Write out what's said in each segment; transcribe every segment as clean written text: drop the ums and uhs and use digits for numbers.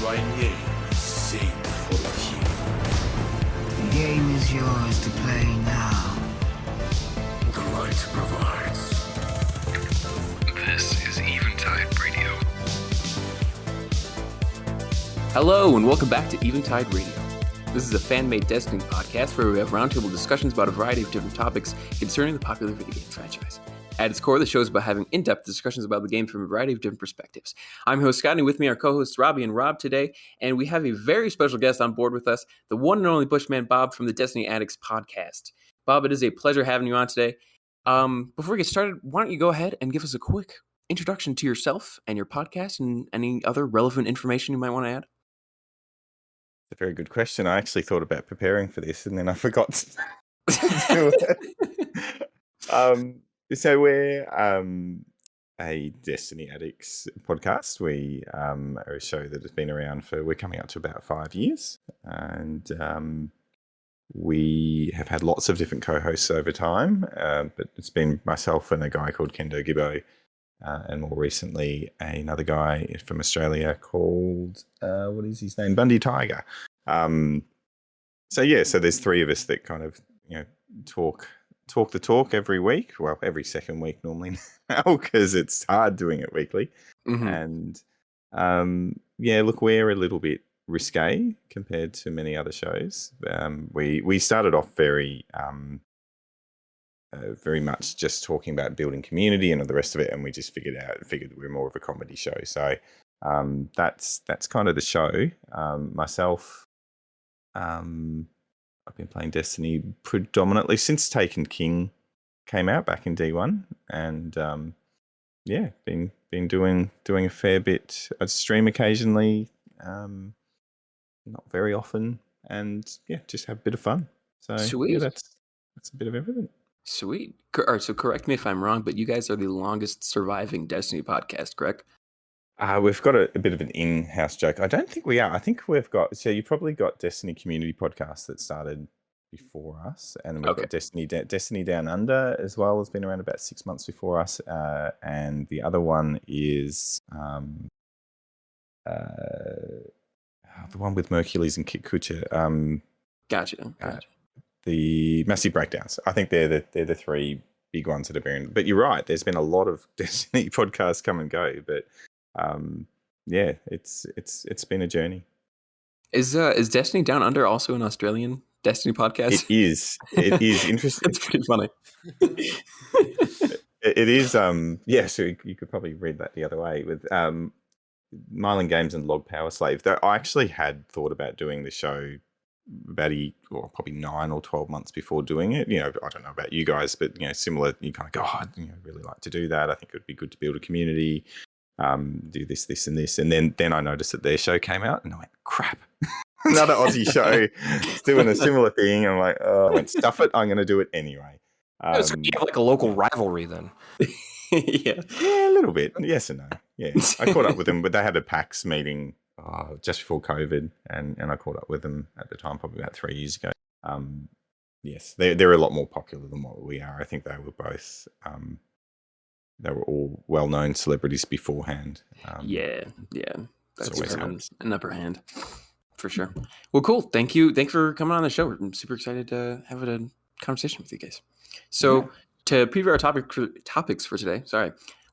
right game, sing for the team. The game is yours to play now. The light provides. This is Eventide Radio. Hello, and welcome back to Eventide Radio. This is a fan-made Destiny podcast where we have roundtable discussions about a variety of different topics concerning the popular video game franchise. At its core, the show is about having in-depth discussions about the game from a variety of different perspectives. I'm your host Scott, and with me are co-hosts Robbie and Rob today, and we have a very special guest on board with us, the one and only Bushman Bob from the Destiny Addicts podcast. Bob, it is a pleasure having you on today. Before we get started, why don't you go ahead and give us a quick introduction to yourself and your podcast and any other relevant information you might want to add? A very good question. I actually thought about preparing for this and then I forgot to do it. So we're a Destiny Addicts podcast. We are a show that has been around we're coming up to about 5 years. And we have had lots of different co-hosts over time, but it's been myself and a guy called Kendo Gibbo. And more recently, another guy from Australia called, what is his name? Bundy Tiger. So there's three of us that kind of, talk the talk every week. Well, every second week normally now, because it's hard doing it weekly. Mm-hmm. And look, we're a little bit risque compared to many other shows. We started off very much just talking about building community and all the rest of it, and we just figured we're more of a comedy show. So that's kind of the show. Myself, I've been playing Destiny predominantly since Taken King came out back in D1, and been doing a fair bit. I stream occasionally, not very often, and just have a bit of fun. So sweet. That's a bit of everything. Sweet. All right, so correct me if I'm wrong, but you guys are the longest surviving Destiny podcast, correct? We've got a bit of an in-house joke. I don't think we are. I think we've got... So you probably got Destiny Community Podcast that started before us. And we've got Destiny Down Under as well, has been around about 6 months before us. And the other one is the one with Mercules and Kit Kuchar. Gotcha. The Massive Breakdowns. I think they're the three big ones that have been. But you're right. There's been a lot of Destiny podcasts come and go. But it's been a journey. Is Destiny Down Under also an Australian Destiny podcast? It is. It is interesting. It's pretty funny. It is. So you could probably read that the other way with Mylan Games and Log Power Slave. Though I actually had thought about doing the show about probably 9 or 12 months before doing it. I don't know about you guys, but similar. You kind of go, I'd really like to do that. I think it would be good to build a community. Do this, and this, and then I noticed that their show came out, and I went, crap. Another Aussie show is doing a similar thing. I'm like, I went, stuff it. I'm going to do it anyway. So you have like a local rivalry then. Yeah, a little bit. Yes and no. Yeah, I caught up with them, but they had a PAX meeting just before COVID, and I caught up with them at the time, probably about 3 years ago. Yes, they're a lot more popular than what we are. I think they were both. They were all well-known celebrities beforehand. That's an upper hand for sure. Well, cool. Thanks for coming on the show. I'm super excited to have a conversation with you guys. So to preview our topics for today,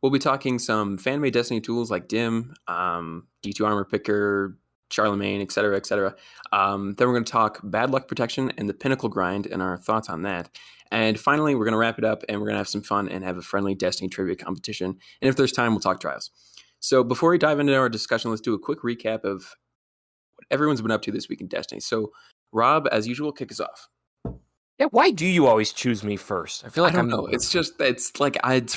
we'll be talking some fan-made Destiny tools like DIM, D2 Armor Picker, Charlemagne, etc., etc. Then we're going to talk Bad Luck Protection and the Pinnacle Grind and our thoughts on that. And finally, we're going to wrap it up and we're going to have some fun and have a friendly Destiny trivia competition. And if there's time, we'll talk trials. So before we dive into our discussion, let's do a quick recap of what everyone's been up to this week in Destiny. So Rob, as usual, kick us off. Yeah, why do you always choose me first? I feel like I don't know. It's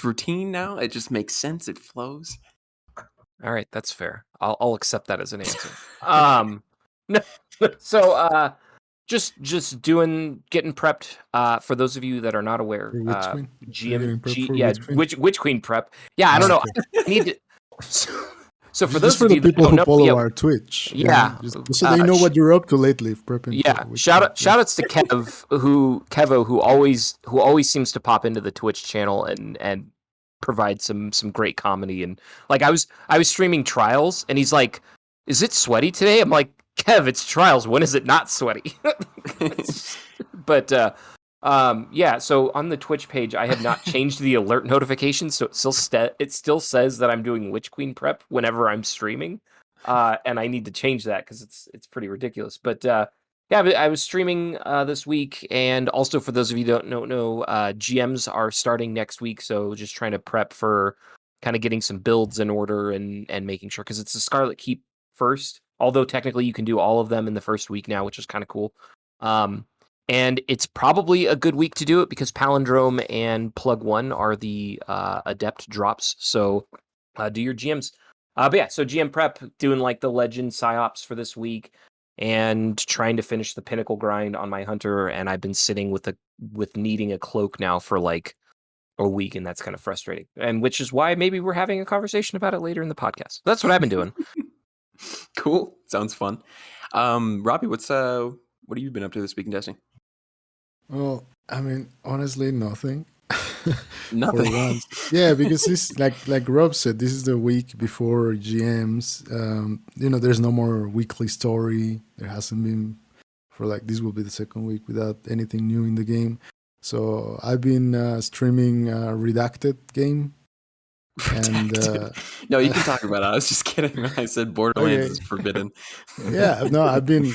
routine now. It just makes sense. It flows. All right, that's fair. I'll accept that as an answer. So getting prepped. For those of you that are not aware, Witch Queen prep. Yeah, I don't know. I need to. So for those for of the you people that who follow our Twitch, just so they know what you're up to lately. Prepping. Yeah, shout outs to Kevo, who always seems to pop into the Twitch channel and provide some great comedy. And like I was streaming trials, and he's like, is it sweaty today? I'm like, Kev, it's trials. When is it not sweaty? But yeah. So on the Twitch page, I have not changed the alert notifications, so it still says that I'm doing Witch Queen prep whenever I'm streaming, and I need to change that because it's pretty ridiculous. But yeah, I was streaming this week, and also for those of you who don't know, GMs are starting next week, so just trying to prep for kind of getting some builds in order and making sure, because it's a Scarlet Keep first, although technically you can do all of them in the first week now, which is kind of cool. And it's probably a good week to do it because Palindrome and Plug 1 are the Adept drops, so do your GMs. But yeah, so GM prep, doing like the Legend Psyops for this week, and trying to finish the Pinnacle grind on my Hunter, and I've been sitting with needing a cloak now for like a week, and that's kind of frustrating. And which is why maybe we're having a conversation about it later in the podcast. That's what I've been doing. Cool. Sounds fun. Robbie, what have you been up to this week in Destiny? Well, I mean, honestly, nothing. Nothing. For once. Yeah, because this, like Rob said, this is the week before GMs. There's no more weekly story. There hasn't been for this will be the second week without anything new in the game. So I've been streaming Redacted game. And no, you can talk about it. I was just kidding when I said Borderlands is forbidden. Yeah, no, I've been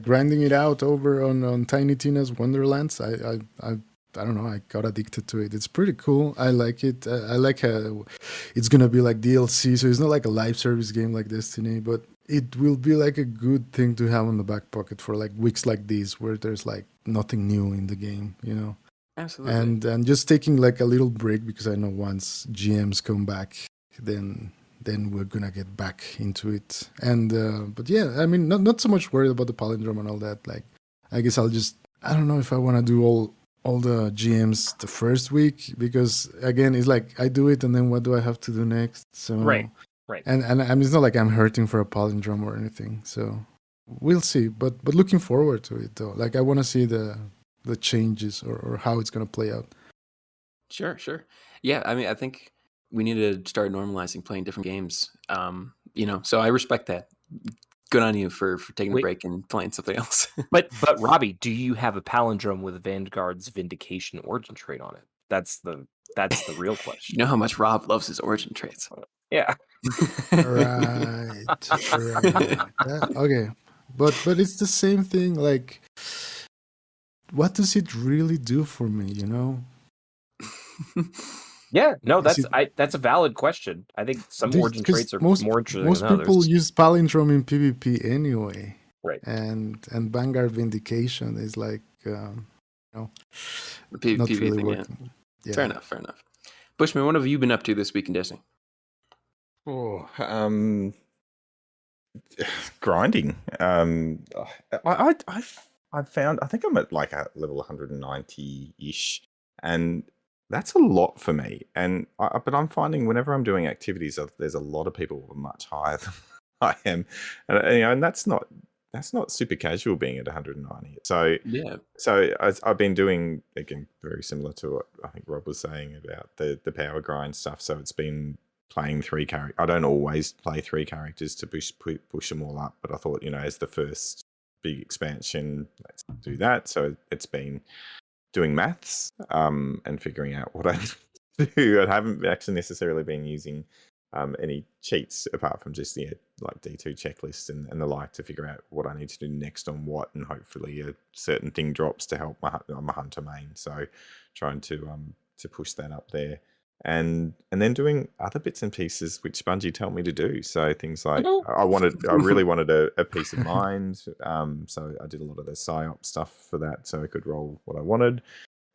grinding it out over on Tiny Tina's Wonderlands. I don't know, I got addicted to it. It's pretty cool. I like it. I like how it's gonna be like DLC, so it's not like a live service game like Destiny, but it will be like a good thing to have on the back pocket for like weeks like these where there's like nothing new in the game, Absolutely. And just taking like a little break, because I know once GMs come back, then we're gonna get back into it. And but yeah, I mean, not so much worried about the palindrome and all that. Like, I guess I don't know if I want to do all the GMs the first week, because again, it's like I do it and then what do I have to do next? So right. And it's not like I'm hurting for a palindrome or anything. So we'll see. But looking forward to it though. Like, I want to see the changes or how it's going to play out. Sure. Yeah, I mean, I think we need to start normalizing playing different games. So I respect that. Good on you for taking a break and playing something else. But Robbie, do you have a palindrome with Vanguard's Vindication origin trait on it? That's the real question. You know how much Rob loves his origin traits. Yeah. Right. Okay. But it's the same thing. Like, what does it really do for me? Yeah, no, that's a valid question. I think some origin traits are more interesting most than others. Most people use palindrome in PvP anyway, right? And Vanguard Vindication is like, not PvP really thing, working. Yeah. Fair enough. Bushman, what have you been up to this week in Destiny? Oh, grinding. I've found, I think I'm at like a level 190-ish, and that's a lot for me. But I'm finding whenever I'm doing activities, there's a lot of people much higher than I am, and that's not super casual being at 190. So yeah. So I've been doing, again, very similar to what I think Rob was saying about the power grind stuff. So it's been playing 3 characters. I don't always play 3 characters to push them all up, but I thought, as the first big expansion, let's do that. So it's been doing maths and figuring out what I do. I haven't actually necessarily been using any cheats apart from just like D2 checklists and the like to figure out what I need to do next on what, and hopefully a certain thing drops to help my hunter main. So trying to push that up there. And then doing other bits and pieces which Bungie told me to do. So things like I really wanted a peace of mind. So I did a lot of the psyop stuff for that, so I could roll what I wanted.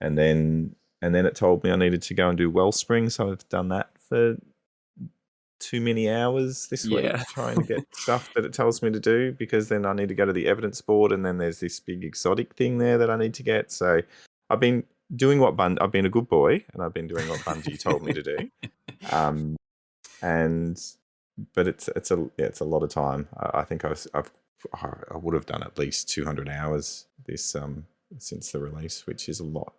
And then it told me I needed to go and do Wellspring. So I've done that for too many hours this week trying to get stuff that it tells me to do, because then I need to go to the evidence board, and then there's this big exotic thing there that I need to get. So I've been doing I've been a good boy, and I've been doing what Bungie told me to do. But it's a lot of time. I think I would have done at least 200 hours this since the release, which is a lot.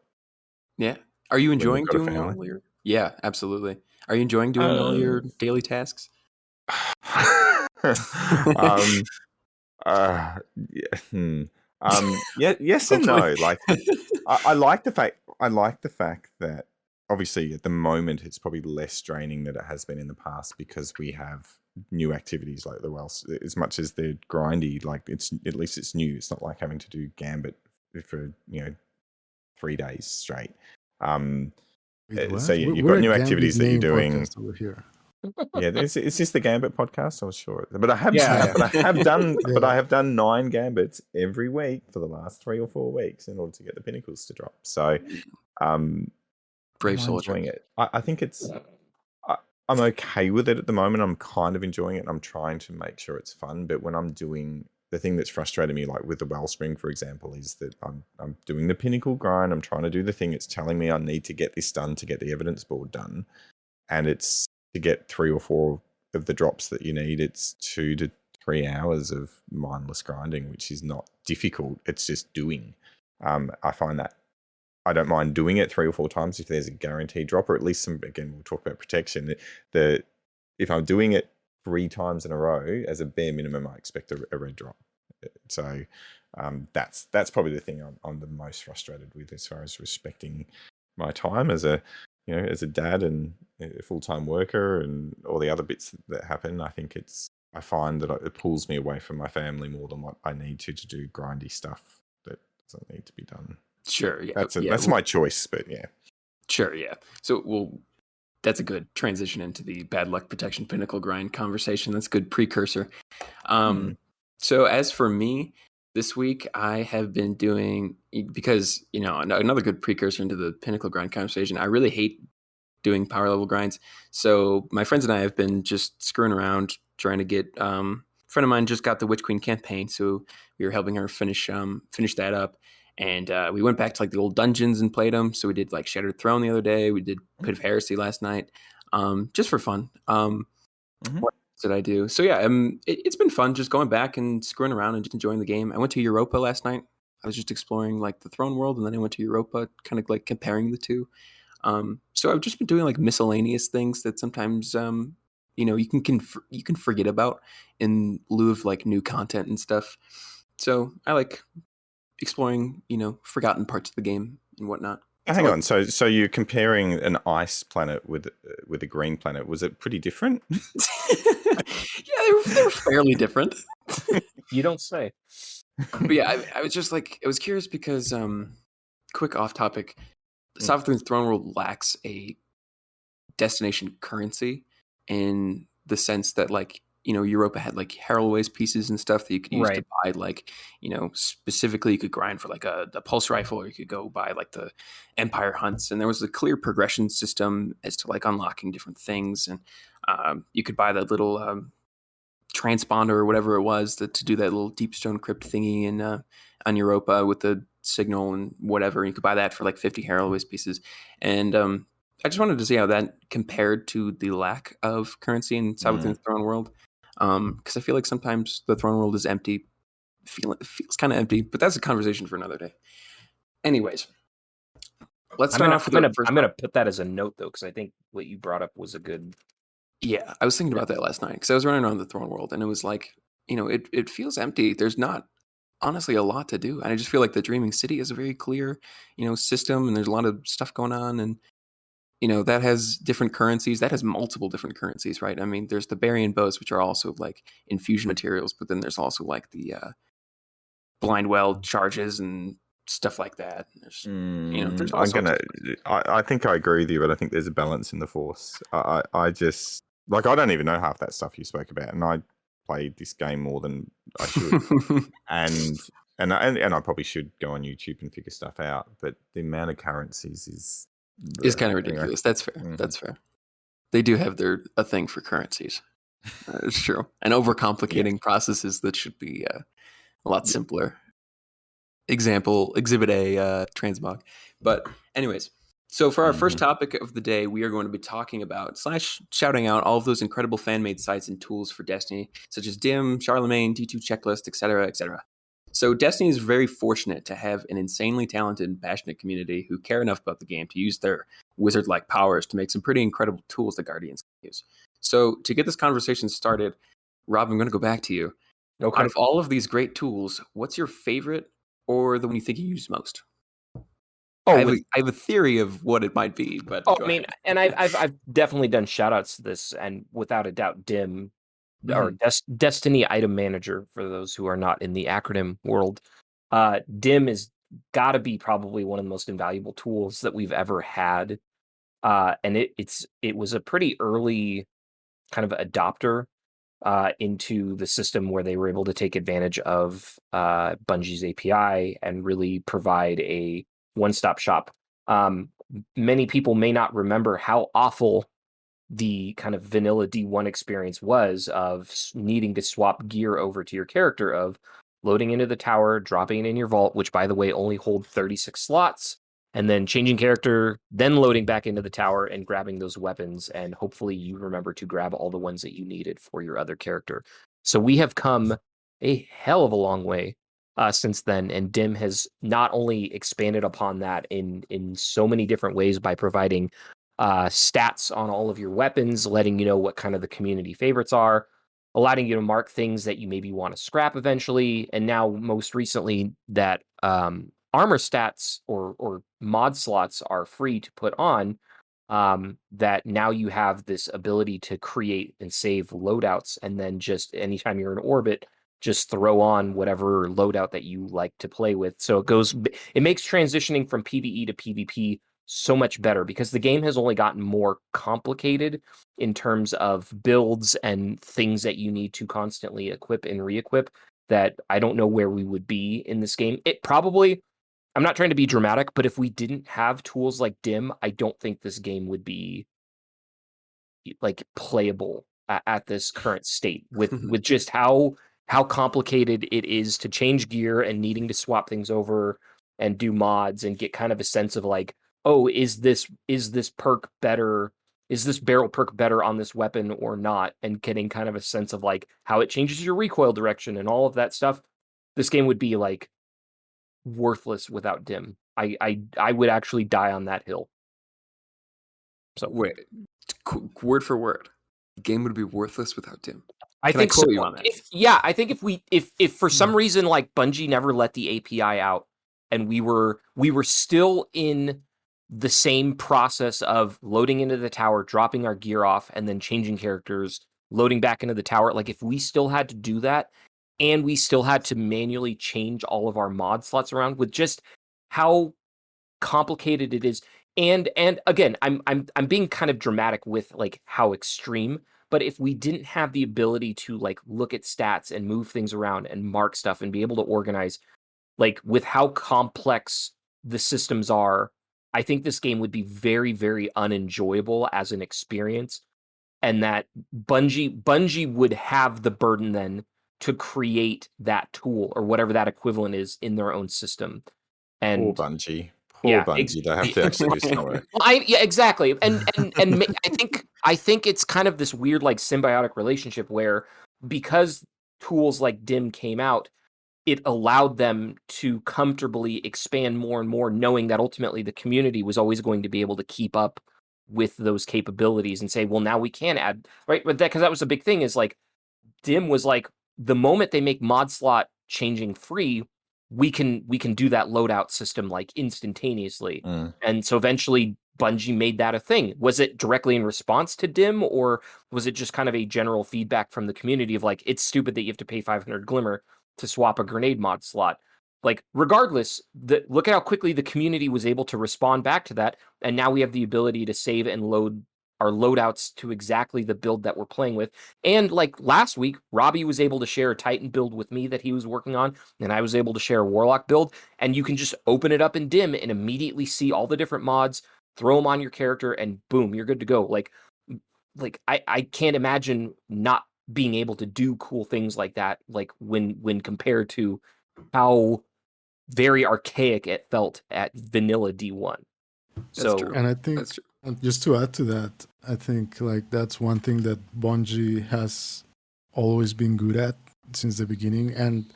Yeah. Are you enjoying doing all your? Yeah, absolutely. Are you enjoying doing all your daily tasks? um, yes and no. Like, I like the fact. I like the fact that obviously at the moment it's probably less draining than it has been in the past because we have new activities like the wells. As much as they're grindy, like it's at least it's new. It's not like having to do Gambit for 3 days straight. Wait, So what? you've We're got a new Gambit activities that you're name doing. podcast over here. Yeah, is this the Gambit podcast? I was sure, but I have, Yeah. but I have done, but Yeah. I have done 9 Gambits every week for the last 3 or 4 weeks in order to get the pinnacles to drop. So, Brave I'm soldier. enjoying it. I think it's. I'm okay with it at the moment. I'm kind of enjoying it. And I'm trying to make sure it's fun. But when I'm doing the thing that's frustrated me, like with the Wellspring, for example, is that I'm doing the pinnacle grind. I'm trying to do the thing. It's telling me I need to get this done to get the evidence board done, and it's to get 3 or 4 of the drops that you need. It's 2 to 3 hours of mindless grinding, which is not difficult. It's just doing. I find that I don't mind doing it 3 or 4 times if there's a guaranteed drop, or at least some. Again, we'll talk about protection. If I'm doing it 3 times in a row, as a bare minimum, I expect a red drop. So that's probably the thing I'm the most frustrated with as far as respecting my time as a dad and a full-time worker and all the other bits that happen. I think I find that it pulls me away from my family more than what I need to do grindy stuff that doesn't need to be done. Sure. Yeah. That's my choice, but yeah. Sure. Yeah. So that's a good transition into the bad luck protection pinnacle grind conversation. That's a good precursor. So as for me, this week I have been doing, because another good precursor into the pinnacle grind conversation. I really hate doing power level grinds. So my friends and I have been just screwing around trying to get. A friend of mine just got the Witch Queen campaign, so we were helping her finish that up. And we went back to like the old dungeons and played them. So we did like Shattered Throne the other day. We did Pit of Heresy last night, just for fun. What else did I do? So yeah, it's been fun just going back and screwing around and just enjoying the game. I went to Europa last night. I was just exploring like the Throne World, and then I went to Europa, kind of like comparing the two. So I've just been doing like miscellaneous things that sometimes you can forget about in lieu of like new content and stuff. So I like exploring, forgotten parts of the game and whatnot. Hang on, so you're comparing an ice planet with a green planet. Was it pretty different? Yeah, they were fairly different. You don't say. But yeah, I was just like, I was curious because, quick off topic, the Southern Throne World lacks a destination currency in the sense that like, Europa had like Heraldways pieces and stuff that you could use to buy like, specifically you could grind for like the pulse rifle, or you could go buy like the Empire hunts. And there was a clear progression system as to like unlocking different things. And you could buy that little transponder or whatever it was to do that little deep stone crypt thingy on Europa with the signal and whatever. You could buy that for like 50 Heraldways pieces. And I just wanted to see how that compared to the lack of currency in Southern Throne World. Because I feel like sometimes the Throne World is empty. It feels kind of empty, but that's a conversation for another day. Anyways, let's start off with the first. I'm gonna put that as a note though, because I think what you brought up was a good. Yeah, I was thinking about that last night because I was running around the Throne World and it was like, it feels empty. There's not honestly a lot to do, and I just feel like the Dreaming City is a very clear, system, and there's a lot of stuff going on, and that has different currencies. That has multiple different currencies, right? I mean, there's the Barian bows, which are also like infusion materials, but then there's also like the blind well charges and stuff like that. There's, there's all sorts of things. I think I agree with you, but I think there's a balance in the Force. I just like I don't even know half that stuff you spoke about, and I played this game more than I should, and I probably should go on YouTube and figure stuff out. But the amount of currencies is kind of ridiculous. That's fair. That's fair. They do have a thing for currencies. It's true. And overcomplicating processes that should be a lot simpler. Example, Exhibit A, transmog. But anyways, so for our first topic of the day, we are going to be talking about / shouting out all of those incredible fan-made sites and tools for Destiny, such as DIM, Charlemagne, D2 Checklist, etc., etc. So Destiny is very fortunate to have an insanely talented and passionate community who care enough about the game to use their wizard-like powers to make some pretty incredible tools that Guardians can use. So to get this conversation started, Rob, I'm going to go back to you. Okay. Out of all of these great tools, what's your favorite or the one you think you use most? I have a theory of what it might be, but go I mean, ahead. and I've definitely done shout outs to this, and without a doubt, DIM or Destiny Item Manager for those who are not in the acronym world. DIM is got to be probably one of the most invaluable tools that we've ever had, and it was a pretty early kind of adopter into the system where they were able to take advantage of Bungie's API and really provide a one-stop shop. Many people may not remember how awful the kind of vanilla D1 experience was of needing to swap gear over to your character, of loading into the tower, dropping it in your vault, which by the way only hold 36 slots, and then changing character, then loading back into the tower and grabbing those weapons, and hopefully you remember to grab all the ones that you needed for your other character. So we have come a hell of a long way since then, and DIM has not only expanded upon that in so many different ways by providing stats on all of your weapons, letting you know what kind of the community favorites are, allowing you to mark things that you maybe want to scrap eventually, and now most recently that armor stats or mod slots are free to put on. That now you have this ability to create and save loadouts, and then just anytime you're in orbit, just throw on whatever loadout that you like to play with. So it makes transitioning from PvE to PvP so much better because the game has only gotten more complicated in terms of builds and things that you need to constantly equip and re-equip, that I don't know where we would be in this game. It probably, I'm not trying to be dramatic, but if we didn't have tools like DIM, I don't think this game would be like playable at this current state with just how complicated it is to change gear and needing to swap things over and do mods and get kind of a sense of like, oh, is this perk better? Is this barrel perk better on this weapon or not? And getting kind of a sense of like how it changes your recoil direction and all of that stuff. This game would be like worthless without DIM. I would actually die on that hill. So wait, word for word, the game would be worthless without DIM. I Can think I quote so. you on that? I think if for some reason like Bungie never let the API out and we were still in the same process of loading into the tower, dropping our gear off, and then changing characters, loading back into the tower, like if we still had to do that and we still had to manually change all of our mod slots around with just how complicated it is. And again, I'm being kind of dramatic with like how extreme, but if we didn't have the ability to like look at stats and move things around and mark stuff and be able to organize, like with how complex the systems are, I think this game would be very, very unenjoyable as an experience. And that Bungie would have the burden then to create that tool or whatever that equivalent is in their own system. And Poor Bungie. Poor Bungie. They have to actually do some work. yeah, exactly. And I think it's kind of this weird like symbiotic relationship where because tools like DIM came out, it allowed them to comfortably expand more and more, knowing that ultimately the community was always going to be able to keep up with those capabilities and say, well, now we can add, right? But because that was a big thing is like DIM was like the moment they make mod slot changing free, we can do that loadout system like instantaneously. And so eventually Bungie made that a thing. Was it directly in response to DIM, or was it just kind of a general feedback from the community of like, it's stupid that you have to pay 500 Glimmer to swap a grenade mod slot? Like, regardless, look at how quickly the community was able to respond back to that. And now we have the ability to save and load our loadouts to exactly the build that we're playing with. And like last week, Robbie was able to share a Titan build with me that he was working on, and I was able to share a Warlock build, and you can just open it up in DIM and immediately see all the different mods, throw them on your character, and boom, you're good to go. Like I can't imagine not being able to do cool things like that, like when compared to how very archaic it felt at vanilla D1. That's true. And I think That's true. and just to add to that, I think like that's one thing that Bungie has always been good at since the beginning, and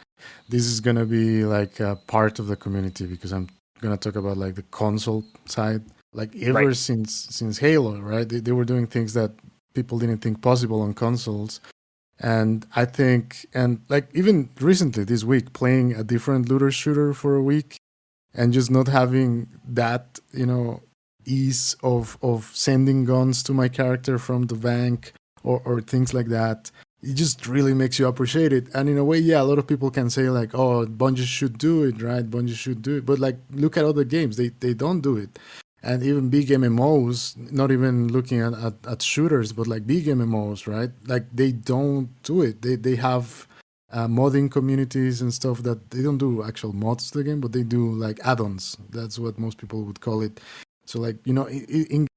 this is gonna be like a part of the community because I'm gonna talk about like the console side. Like ever since Halo, right? They were doing things that people didn't think possible on consoles, And I think, and like even recently this week, playing a different looter shooter for a week, and just not having that, ease of sending guns to my character from the bank or things like that. It just really makes you appreciate it. And in a way, yeah, a lot of people can say like, oh, Bungie should do it, right? Bungie should do it. But like, look at other games. They don't do it. And even big MMOs, not even looking at shooters, but like big MMOs, right? Like they don't do it. They have modding communities and stuff that they don't do actual mods to the game, but they do like add-ons. That's what most people would call it. So like, in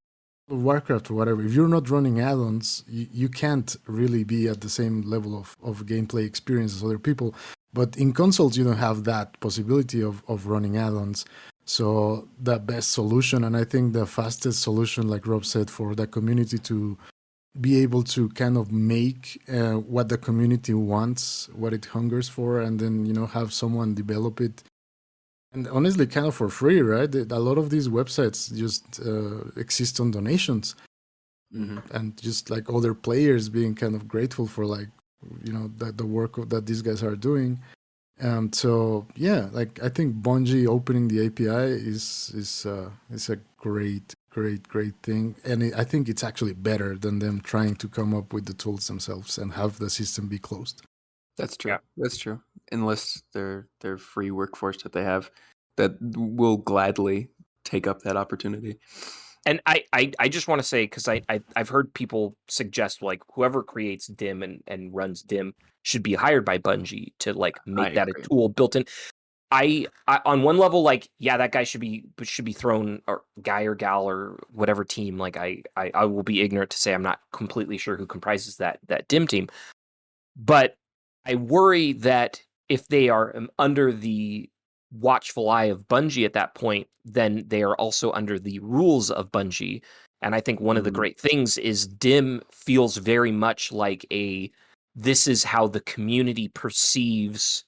Warcraft or whatever, if you're not running add-ons, you can't really be at the same level of gameplay experience as other people. But in consoles, you don't have that possibility of running add-ons. So the best solution, and I think the fastest solution, like Rob said, for the community to be able to kind of make what the community wants, what it hungers for, and then, have someone develop it. And honestly, kind of for free, right? A lot of these websites just exist on donations. Mm-hmm. And just like other players being kind of grateful for like, the work that these guys are doing. So yeah, like I think Bungie opening the API is a great thing, and I think it's actually better than them trying to come up with the tools themselves and have the system be closed. That's true. Yeah. That's true. Unless they're free workforce that they have that will gladly take up that opportunity. And I just want to say, because I've heard people suggest like whoever creates DIM and runs DIM should be hired by Bungie to like make that agree. a tool built in. I on one level, like, yeah, that guy should be thrown, or guy or gal or whatever team. Like I will be ignorant to say I'm not completely sure who comprises that DIM team. But I worry that if they are under the watchful eye of Bungie at that point, then they are also under the rules of Bungie. And I think one of the great things is DIM feels very much like this is how the community perceives,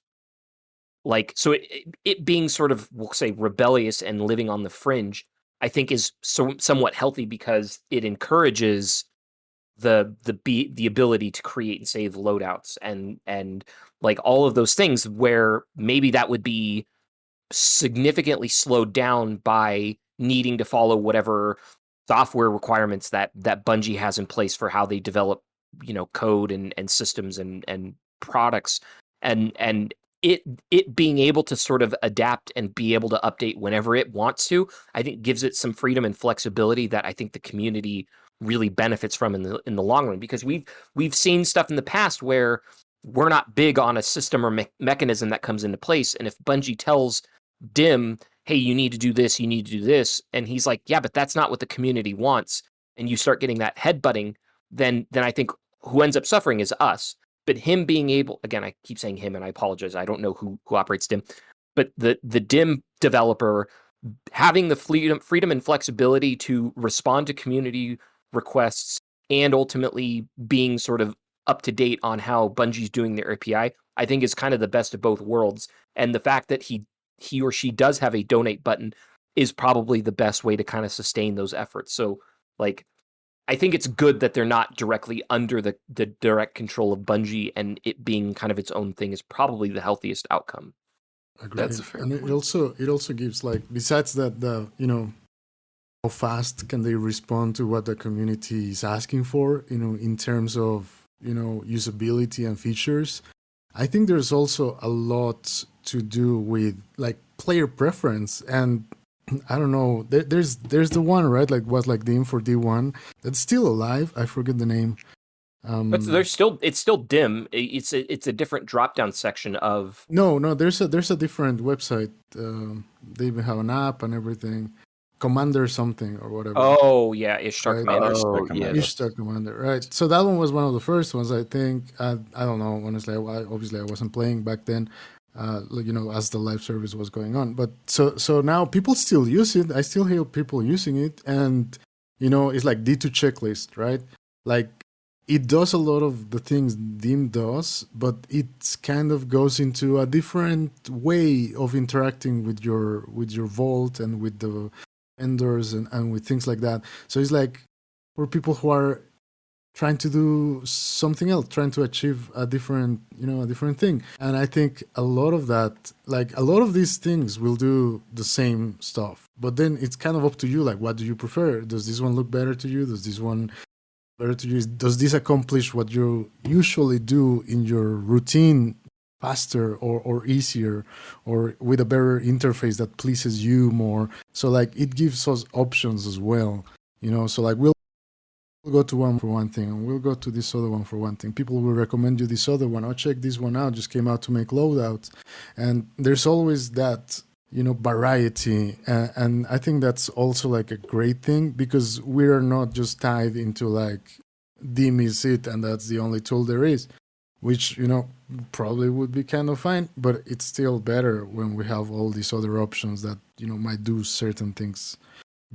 like, so it being sort of, we'll say, rebellious and living on the fringe, I think is somewhat healthy, because it encourages the ability to create and save loadouts and like all of those things, where maybe that would be significantly slowed down by needing to follow whatever software requirements that Bungie has in place for how they develop, code and systems and products, and it being able to sort of adapt and be able to update whenever it wants to, I think gives it some freedom and flexibility that I think the community really benefits from in the long run, because we've seen stuff in the past where we're not big on a system or mechanism that comes into place, and if Bungie tells DIM, hey, you need to do this, you need to do this, and he's like, yeah, but that's not what the community wants, and you start getting that headbutting, then I think who ends up suffering is us. But him being able, again, I keep saying him, and I apologize, I don't know who operates DIM, but the DIM developer having the freedom and flexibility to respond to community requests, and ultimately being sort of up to date on how Bungie's doing their API, I think is kind of the best of both worlds. And the fact that he or she does have a donate button is probably the best way to kind of sustain those efforts. So like, I think it's good that they're not directly under the direct control of Bungie, and it being kind of its own thing is probably the healthiest outcome. Agreed. That's a fair and point. it also gives, like, besides that, the how fast can they respond to what the community is asking for, in terms of usability and features. I think there's also a lot to do with like player preference, and I don't know. There's the one, right? Like, was like the Info D1 that's still alive. I forget the name. But it's still DIM. It's a different drop down section of. No. There's a different website. They even have an app and everything. Commander something or whatever. Oh yeah, Ishtar Right. Commander. Oh, Commander. yes. Ishtar Commander, right? So that one was one of the first ones, I think. I don't know, honestly. Obviously, I wasn't playing back then. As the live service was going on. But so now people still use it. I still hear people using it, and it's like D2 checklist, right? Like, it does a lot of the things DIM does, but it kind of goes into a different way of interacting with your vault and with the vendors and with things like that. So it's like for people who are trying to do something else, trying to achieve a different thing. And I think a lot of that, like a lot of these things will do the same stuff, but then it's kind of up to you, like, what do you prefer? Does this one look better to you? Does this one better to you? Does this accomplish what you usually do in your routine faster or easier, or with a better interface that pleases you more? So like it gives us options as well, so like we'll go to one for one thing, and we'll go to this other one for one thing. People will recommend you this other one. Oh, check this one out, just came out to make loadouts. And there's always that, variety. And I think that's also like a great thing, because we're not just tied into like Dim is it and that's the only tool there is, which, probably would be kind of fine, but it's still better when we have all these other options that, might do certain things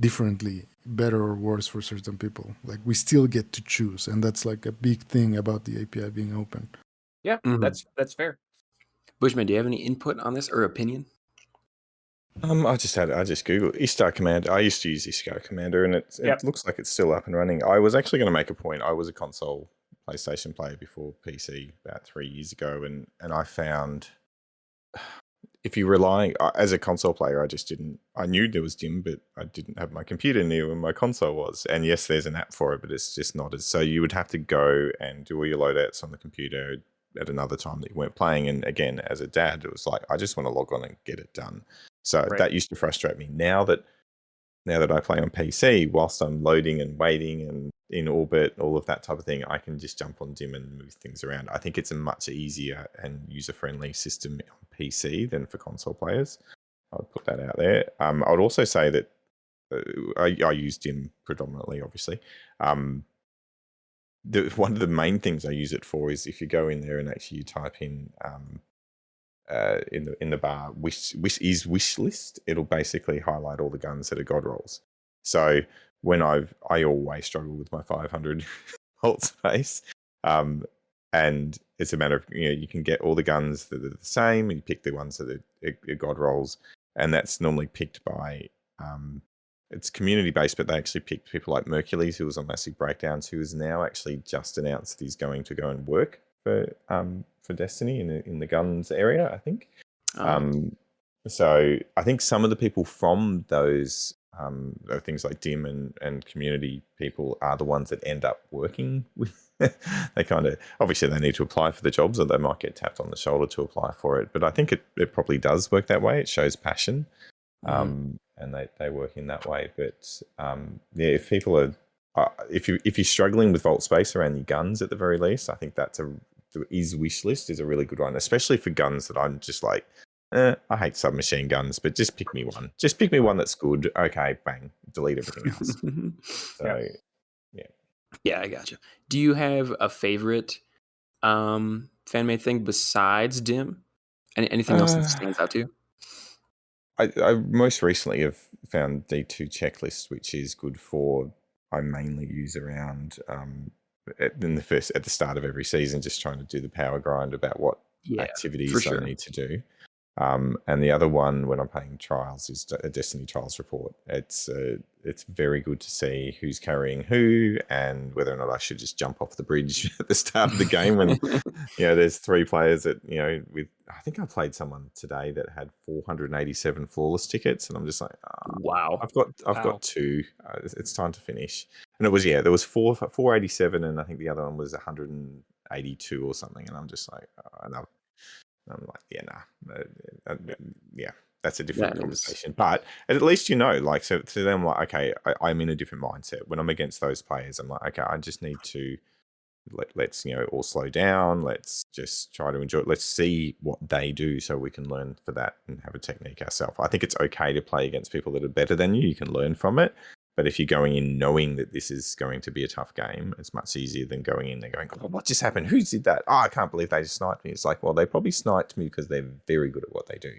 differently, better or worse for certain people. Like we still get to choose, and that's like a big thing about the API being open. Yeah, that's fair. Bushman, do you have any input on this or opinion? I just Googled Istar Commander. I used to use Istar Commander, and it looks like it's still up and running. I was actually going to make a point. I was a console PlayStation player before PC about 3 years ago, and I found if you rely as a console player, I knew there was Dim, but I didn't have my computer near where my console was. And yes, there's an app for it, but it's just not as, so you would have to go and do all your loadouts on the computer at another time that you weren't playing. And again, as a dad, it was like, I just want to log on and get it done. So that used to frustrate me. Now that I play on PC, whilst I'm loading and waiting and in orbit, all of that type of thing, I can just jump on Dim and move things around. I think it's a much easier and user-friendly system on PC than for console players. I'd put that out there. I would also say that I use Dim predominantly, obviously. One of the main things I use it for is if you go in there and actually type in the bar wish list, it'll basically highlight all the guns that are god rolls. So when I always struggle with my 500 volt space, and it's a matter of, you can get all the guns that are the same, and you pick the ones that are god rolls, and that's normally picked by it's community based, but they actually picked people like Mercules, who was on Massive Breakdowns, who is now actually just announced that he's going to go and work for Destiny in the guns area, I think. So I think some of the people from those things like Dim and community people are the ones that end up working with. They kind of, obviously they need to apply for the jobs, or they might get tapped on the shoulder to apply for it. But I think it probably does work that way. It shows passion, and they work in that way. But if people are, if you're struggling with vault space around your guns at the very least, I think the wish list is a really good one, especially for guns that I'm just like, I hate submachine guns, but just pick me one. Just pick me one that's good. Okay, bang, delete everything else. So, yeah, I gotcha. Do you have a favorite fan-made thing besides Dim? Anything else that stands out to you? I most recently have found D2 checklist, which is good for. I mainly use around at the start of every season, just trying to do the power grind about what activities I need to do. And the other one, when I'm playing trials, is a Destiny Trials report. It's very good to see who's carrying who and whether or not I should just jump off the bridge at the start of the game. And there's 3 players that with I think I played someone today that had 487 flawless tickets, and I'm just like, wow, I've got 2. It's time to finish. And it was there was 487, and I think the other one was 182 or something. And I'm just like, I'm like, that's a different conversation. But at least like, so to them, like, okay, I'm in a different mindset. When I'm against those players, I'm like, okay, I just need to let's all slow down. Let's just try to enjoy it. Let's see what they do so we can learn for that and have a technique ourselves. I think it's okay to play against people that are better than you. You can learn from it. But if you're going in knowing that this is going to be a tough game, it's much easier than going in there going, oh, what just happened? Who did that? Oh, I can't believe they just sniped me. It's like, well, they probably sniped me because they're very good at what they do.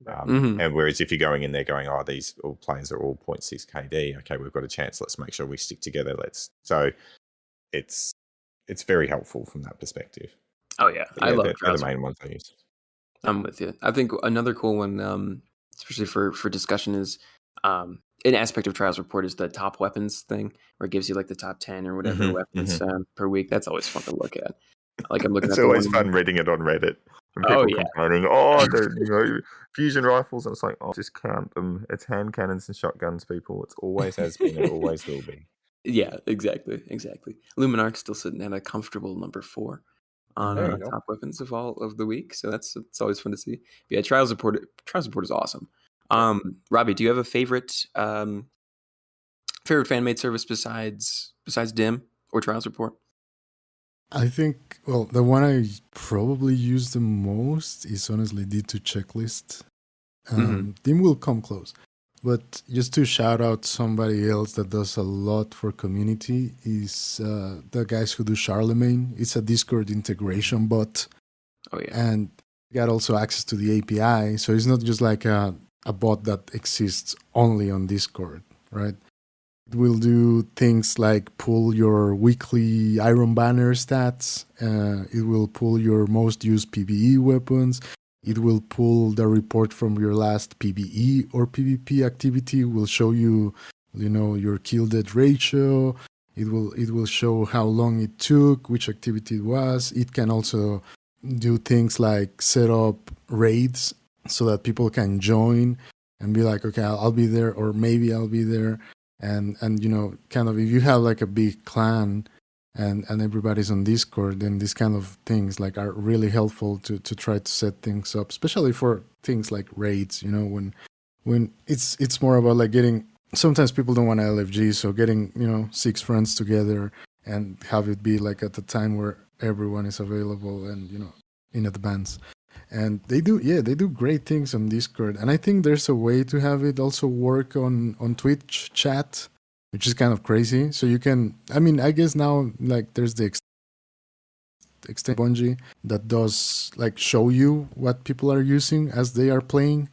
And whereas if you're going in there going, oh, these all players are all 0.6 KD, okay, we've got a chance. Let's make sure we stick together. So it's very helpful from that perspective. Oh, yeah. I love they're the main ones I use. I'm with you. I think another cool one, especially for discussion, is an aspect of Trials Report is the top weapons thing, where it gives you like the top 10 or whatever weapons per week. That's always fun to look at. Like I'm looking It's at the always one. fun reading it on Reddit. And Oh, people yeah. complaining, the fusion rifles, and it's like, just count them. It's hand cannons and shotguns, people. It's always has been and always will be. Yeah, exactly. Luminarch's still sitting at a comfortable number 4 on There you go. top weapons of all of the week, so it's always fun to see. But yeah, Trials Report is awesome. Robbie, do you have a favorite fan made service besides DIM or Trials Report? I think, well, the one I probably use the most is honestly D2 Checklist. Dim will come close. But just to shout out somebody else that does a lot for community is the guys who do Charlemagne. It's a Discord integration bot. Oh, yeah. And you got also access to the API. So it's not just like a bot that exists only on Discord, right? It will do things like pull your weekly Iron Banner stats. It will pull your most used PvE weapons. It will pull the report from your last PvE or PvP activity. Will show you, your kill death ratio. It will show how long it took, which activity it was. It can also do things like set up raids so that people can join and be like, okay, I'll be there, or maybe I'll be there. And kind of if you have like a big clan and everybody's on Discord, then these kind of things like are really helpful to try to set things up, especially for things like raids, when it's more about like getting, sometimes people don't want LFG, so getting, 6 friends together and have it be like at the time where everyone is available and, in advance. And they do great things on Discord. And I think there's a way to have it also work on Twitch chat, which is kind of crazy. So you can, I guess now like there's the extend Bungie that does like show you what people are using as they are playing.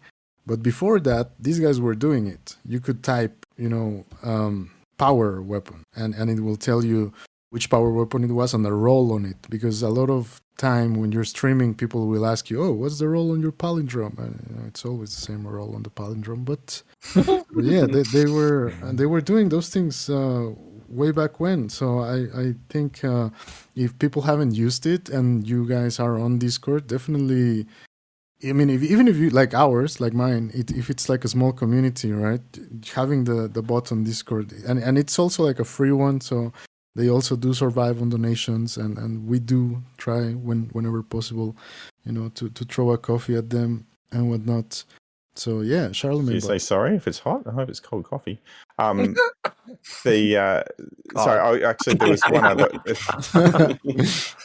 But before that, these guys were doing it. You could type, power weapon and it will tell you which power weapon it was and the roll on it. Because a lot of time when you're streaming, people will ask you, what's the roll on your palindrome? And it's always the same roll on the palindrome. But yeah, they were doing those things way back when. So I think if people haven't used it and you guys are on Discord, definitely. Even if you like ours, like mine, if it's like a small community, right? Having the bot on Discord, and it's also like a free one, so they also do survive on donations, and we do try whenever possible, to throw a coffee at them and whatnot. So yeah, Charlemagne. Do you say sorry if it's hot? I hope it's cold coffee. Sorry, actually there was one other.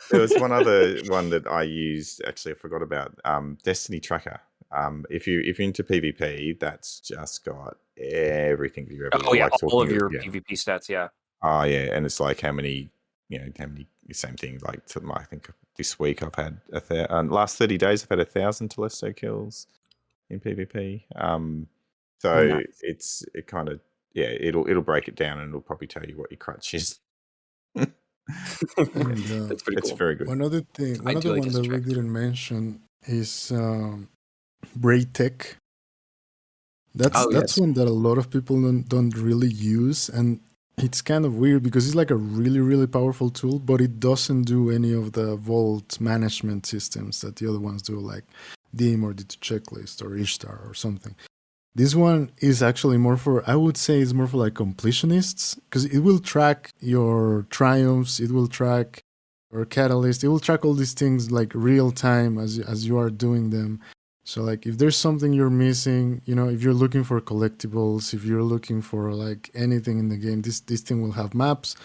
There was one other one that I used. Actually, I forgot about. Destiny Tracker. If you're into PvP, that's just got everything that you ever. Oh yeah, all of your PvP stats. Yeah. Oh yeah, and it's like how many same thing. Like I think this week I've had last 30 days I've had 1,000 Telesto kills in PvP. So nice. It kind of it'll break it down and it'll probably tell you what your crutch is. And, That's pretty cool. Very good. One other one that we didn't mention is Braid Tech. That's one that a lot of people don't really use, and it's kind of weird because it's like a really, really powerful tool, but it doesn't do any of the vault management systems that the other ones do, like DIM or D2 Checklist or Ishtar or something. This one is actually more for, I would say it's more for like completionists, because it will track your triumphs, it will track your catalyst, it will track all these things like real time as you are doing them. So like if there's something you're missing, if you're looking for collectibles, if you're looking for like anything in the game, this thing will have maps.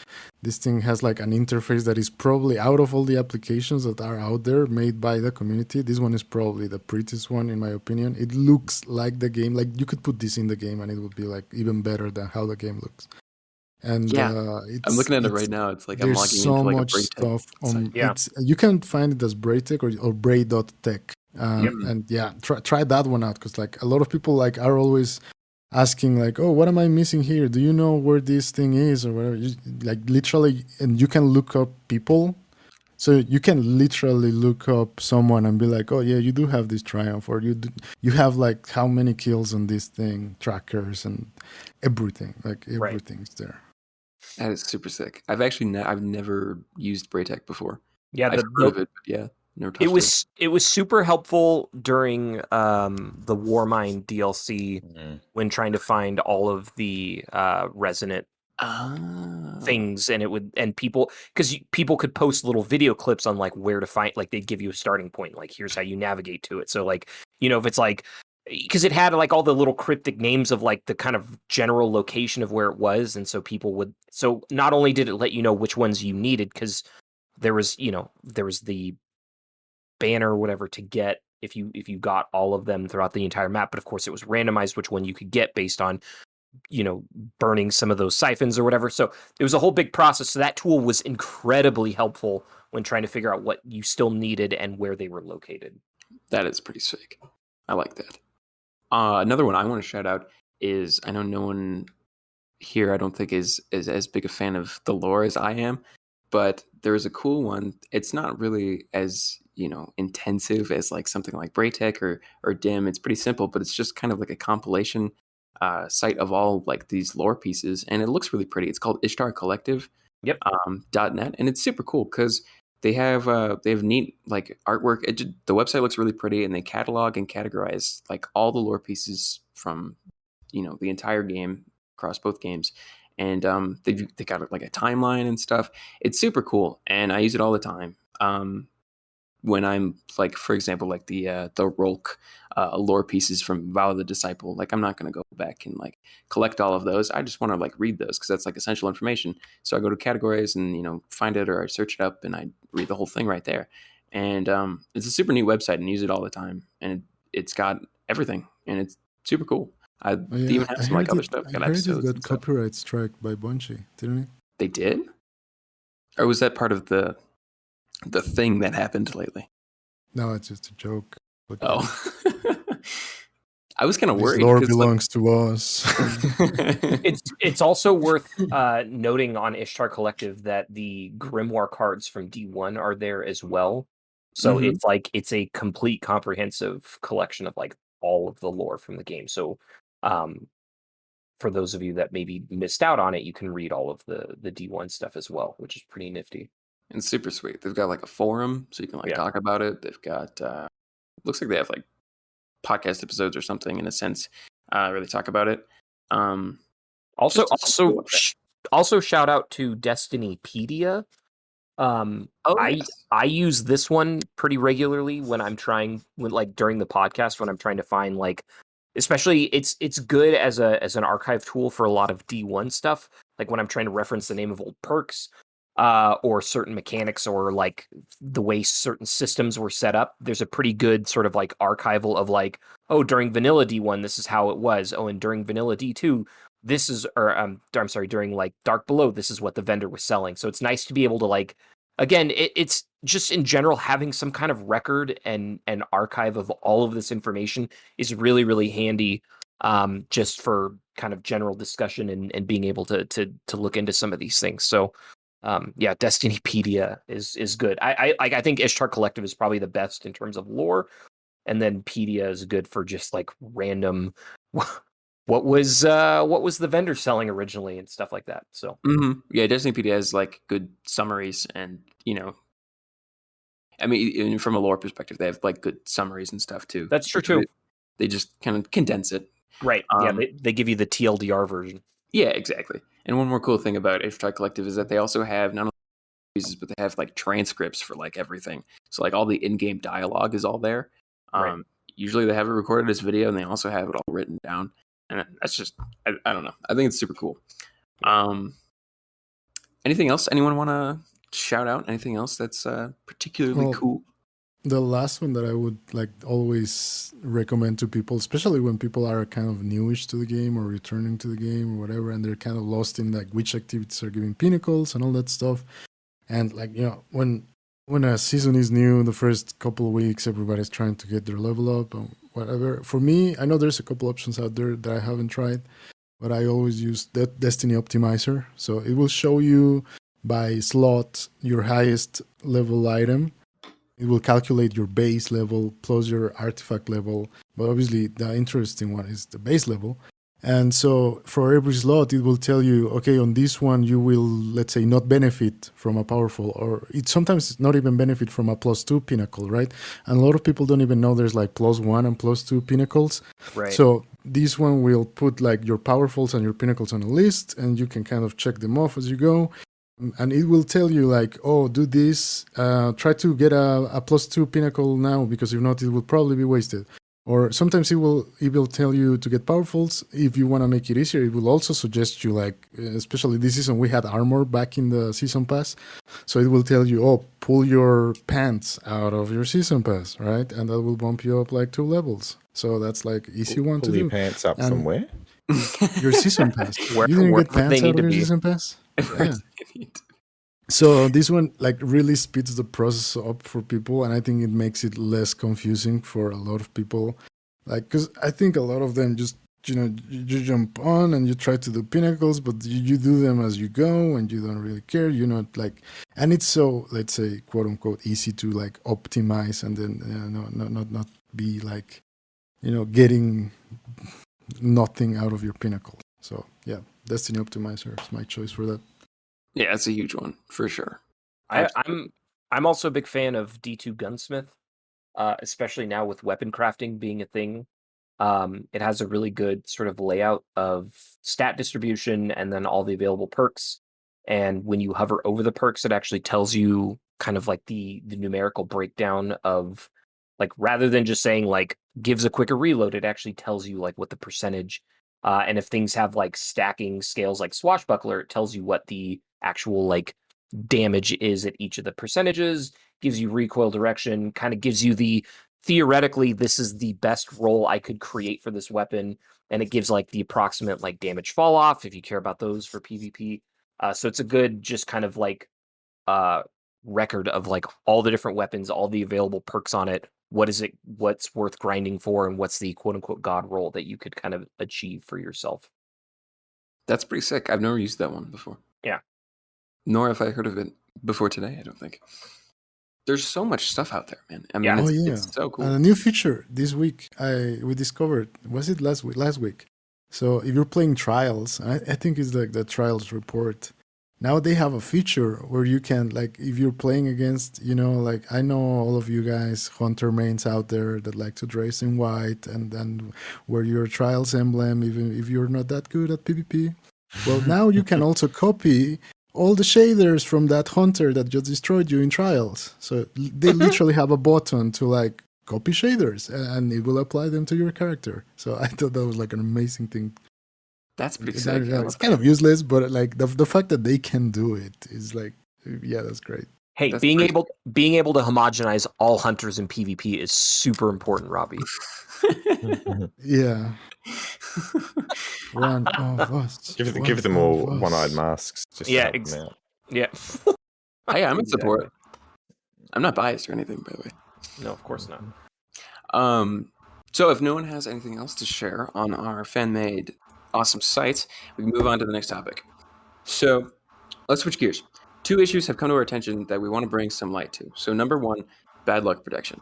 This thing has like an interface that is probably out of all the applications that are out there made by the community. This one is probably the prettiest one in my opinion. It looks like the game. Like you could put this in the game and it would be like even better than how the game looks. And I'm looking at it right now. It's like I'm logging so into like much a Braid stuff Tech. you can find it as Braid Tech or Braid.tech. And try that one out, because like a lot of people like are always asking like, what am I missing here? Do you know where this thing is or whatever? Like literally, and you can look up people So you can literally look up someone and be like, oh yeah, you do have this triumph, or you have like how many kills on this thing, trackers and everything. Like Right. everything's there. That is super sick. I've actually I've never used Braytech before. Yeah, I've heard of it, but yeah, never touched it. it was super helpful during the Warmind DLC when trying to find all of the resonant things, and people, because people could post little video clips on like where to find, like they'd give you a starting point, like here's how you navigate to it. So like, if it's like, because it had like all the little cryptic names of like the kind of general location of where it was, and so so not only did it let you know which ones you needed, because there was the banner or whatever to get if you got all of them throughout the entire map, but of course it was randomized which one you could get based on burning some of those siphons or whatever. So it was a whole big process. So that tool was incredibly helpful when trying to figure out what you still needed and where they were located. That is pretty sick. I like that. Another one I want to shout out is, I know no one here I don't think is as big a fan of the lore as I am, but there's a cool one. It's not really as intensive as like something like Braytech or Dim. It's pretty simple, but it's just kind of like a compilation site of all like these lore pieces, and it looks really pretty. It's called Ishtar Collective. Yep. .net, and it's super cool because they have neat like artwork. The website looks really pretty, and they catalog and categorize like all the lore pieces from the entire game across both games, and they got like a timeline and stuff. It's super cool, and I use it all the time. When I'm like, for example, like the Rolk lore pieces from Vow of the Disciple, like I'm not going to go back and like collect all of those. I just want to like read those because that's like essential information. So I go to categories and find it, or I search it up and I read the whole thing right there. And it's a super neat website and use it all the time. And it's got everything and it's super cool. They even have some like other stuff. I heard it got copyright strike by Bungie, didn't it? They did? Or was that part of the thing that happened lately? No, it's just a joke. But I was kind of worried. Lore belongs to us. It's also worth noting on Ishtar Collective that the Grimoire cards from D1 are there as well. So it's a complete comprehensive collection of like all of the lore from the game. So for those of you that maybe missed out on it, you can read all of the D1 stuff as well, which is pretty nifty. And super sweet. They've got like a forum so you can like talk about it. They've got looks like they have like podcast episodes or something in a sense where they talk about it. Also shout out to Destinypedia. I use this one pretty regularly when I'm during the podcast when I'm trying to find like, especially it's good as an archive tool for a lot of D1 stuff, like when I'm trying to reference the name of old perks or certain mechanics or like the way certain systems were set up. There's a pretty good sort of like archival of like, oh, during vanilla D1 this is how it was, oh, and during vanilla D2 this is, or I'm sorry, during like Dark Below this is what the vendor was selling. So it's nice to be able to like, again, it's just in general having some kind of record and archive of all of this information is really, really handy, just for kind of general discussion and being able to look into some of these things. So Destinypedia is good. I think Ishtar Collective is probably the best in terms of lore, and then Pedia is good for just like random what was the vendor selling originally and stuff like that. So Destinypedia has like good summaries, and I mean, even from a lore perspective, they have like good summaries and stuff too. That's true too. They just kind of condense it, right? They give you the TLDR version. Yeah, exactly. And one more cool thing about Ishtar Collective is that they also have not only pieces, but they have like transcripts for like everything. So like all the in-game dialogue is all there. Right. Usually they have it recorded as video, and they also have it all written down. And that's just, I don't know. I think it's super cool. Anything else? Anyone want to shout out? Anything else that's particularly cool? The last one that I would like always recommend to people, especially when people are kind of newish to the game or returning to the game or whatever, and they're kind of lost in like which activities are giving pinnacles and all that stuff. And like, when a season is new, the first couple of weeks, everybody's trying to get their level up and whatever. For me, I know there's a couple options out there that I haven't tried, but I always use that Destiny Optimizer. So it will show you by slot your highest level item. It will calculate your base level plus your artifact level. But obviously, the interesting one is the base level. And so for every slot, it will tell you, okay, on this one, you will, let's say, not benefit from a powerful, or it sometimes not even benefit from a +2 pinnacle, right? And a lot of people don't even know there's like +1 and +2 pinnacles. Right. So this one will put like your powerfuls and your pinnacles on a list, and you can kind of check them off as you go. And it will tell you like, oh, do this, try to get a +2 pinnacle now, because if not, it will probably be wasted. Or sometimes it will tell you to get powerfuls. If you want to make it easier, it will also suggest you, like, especially this season, we had armor back in the season pass. So it will tell you, oh, pull your pants out of your season pass, right? And that will bump you up like 2 levels. So that's like easy one to Pull your do. pants up And from where? Your season pass. Where- You didn't where get they pants need out to of your be. season pass? Yeah. So this one like really speeds the process up for people, and I think it makes it less confusing for a lot of people. Like, because I think a lot of them just, you jump on and you try to do pinnacles, but you do them as you go and you don't really care. You're not like, and it's so, let's say, quote unquote, easy to like optimize and then not be like, getting nothing out of your pinnacle. So yeah, Destiny Optimizer is my choice for that. Yeah, it's a huge one for sure. I'm also a big fan of D2 Gunsmith, especially now with weapon crafting being a thing. It has a really good sort of layout of stat distribution and then all the available perks. And when you hover over the perks, it actually tells you kind of like the numerical breakdown of, like, rather than just saying like gives a quicker reload, it actually tells you like what the percentage. And if things have like stacking scales like Swashbuckler, it tells you what the actual like damage is at each of the percentages, gives you recoil direction, kind of gives you the theoretically this is the best roll I could create for this weapon, and it gives like the approximate like damage fall off if you care about those for PvP. So it's a good just kind of like record of like all the different weapons, all the available perks on it. What's worth grinding for, and what's the quote unquote god roll that you could kind of achieve for yourself. That's pretty sick. I've never used that one before. Yeah. Nor have I heard of it before today, I don't think. There's so much stuff out there, man. I mean, Yeah. it's so cool. And a new feature this week we discovered, was it last week? So if you're playing Trials, I think it's like the Trials report. Now they have a feature where you can, like, if you're playing against, like, I know all of you guys, Hunter mains out there that like to dress in white and then wear your Trials emblem, even if you're not that good at PvP. Well, now you can also copy all the shaders from that hunter that just destroyed you in Trials. So they literally have a button to like copy shaders, and it will apply them to your character. So I thought that was like an amazing thing. That's pretty sick. It's kind of useless, but like the fact that they can do it is like, yeah, that's great. Hey, That's being pretty- able to homogenize all hunters in PvP is super important, Robbie. Yeah. One of us. Give them all one-eyed masks. Just Yeah, to help them out. Yeah. Hey, I'm in support. I'm not biased or anything, by the way. No, of course not. So if no one has anything else to share on our fan-made awesome site, we can move on to the next topic. So let's switch gears. 2 issues have come to our attention that we want to bring some light to. So number 1, bad luck protection.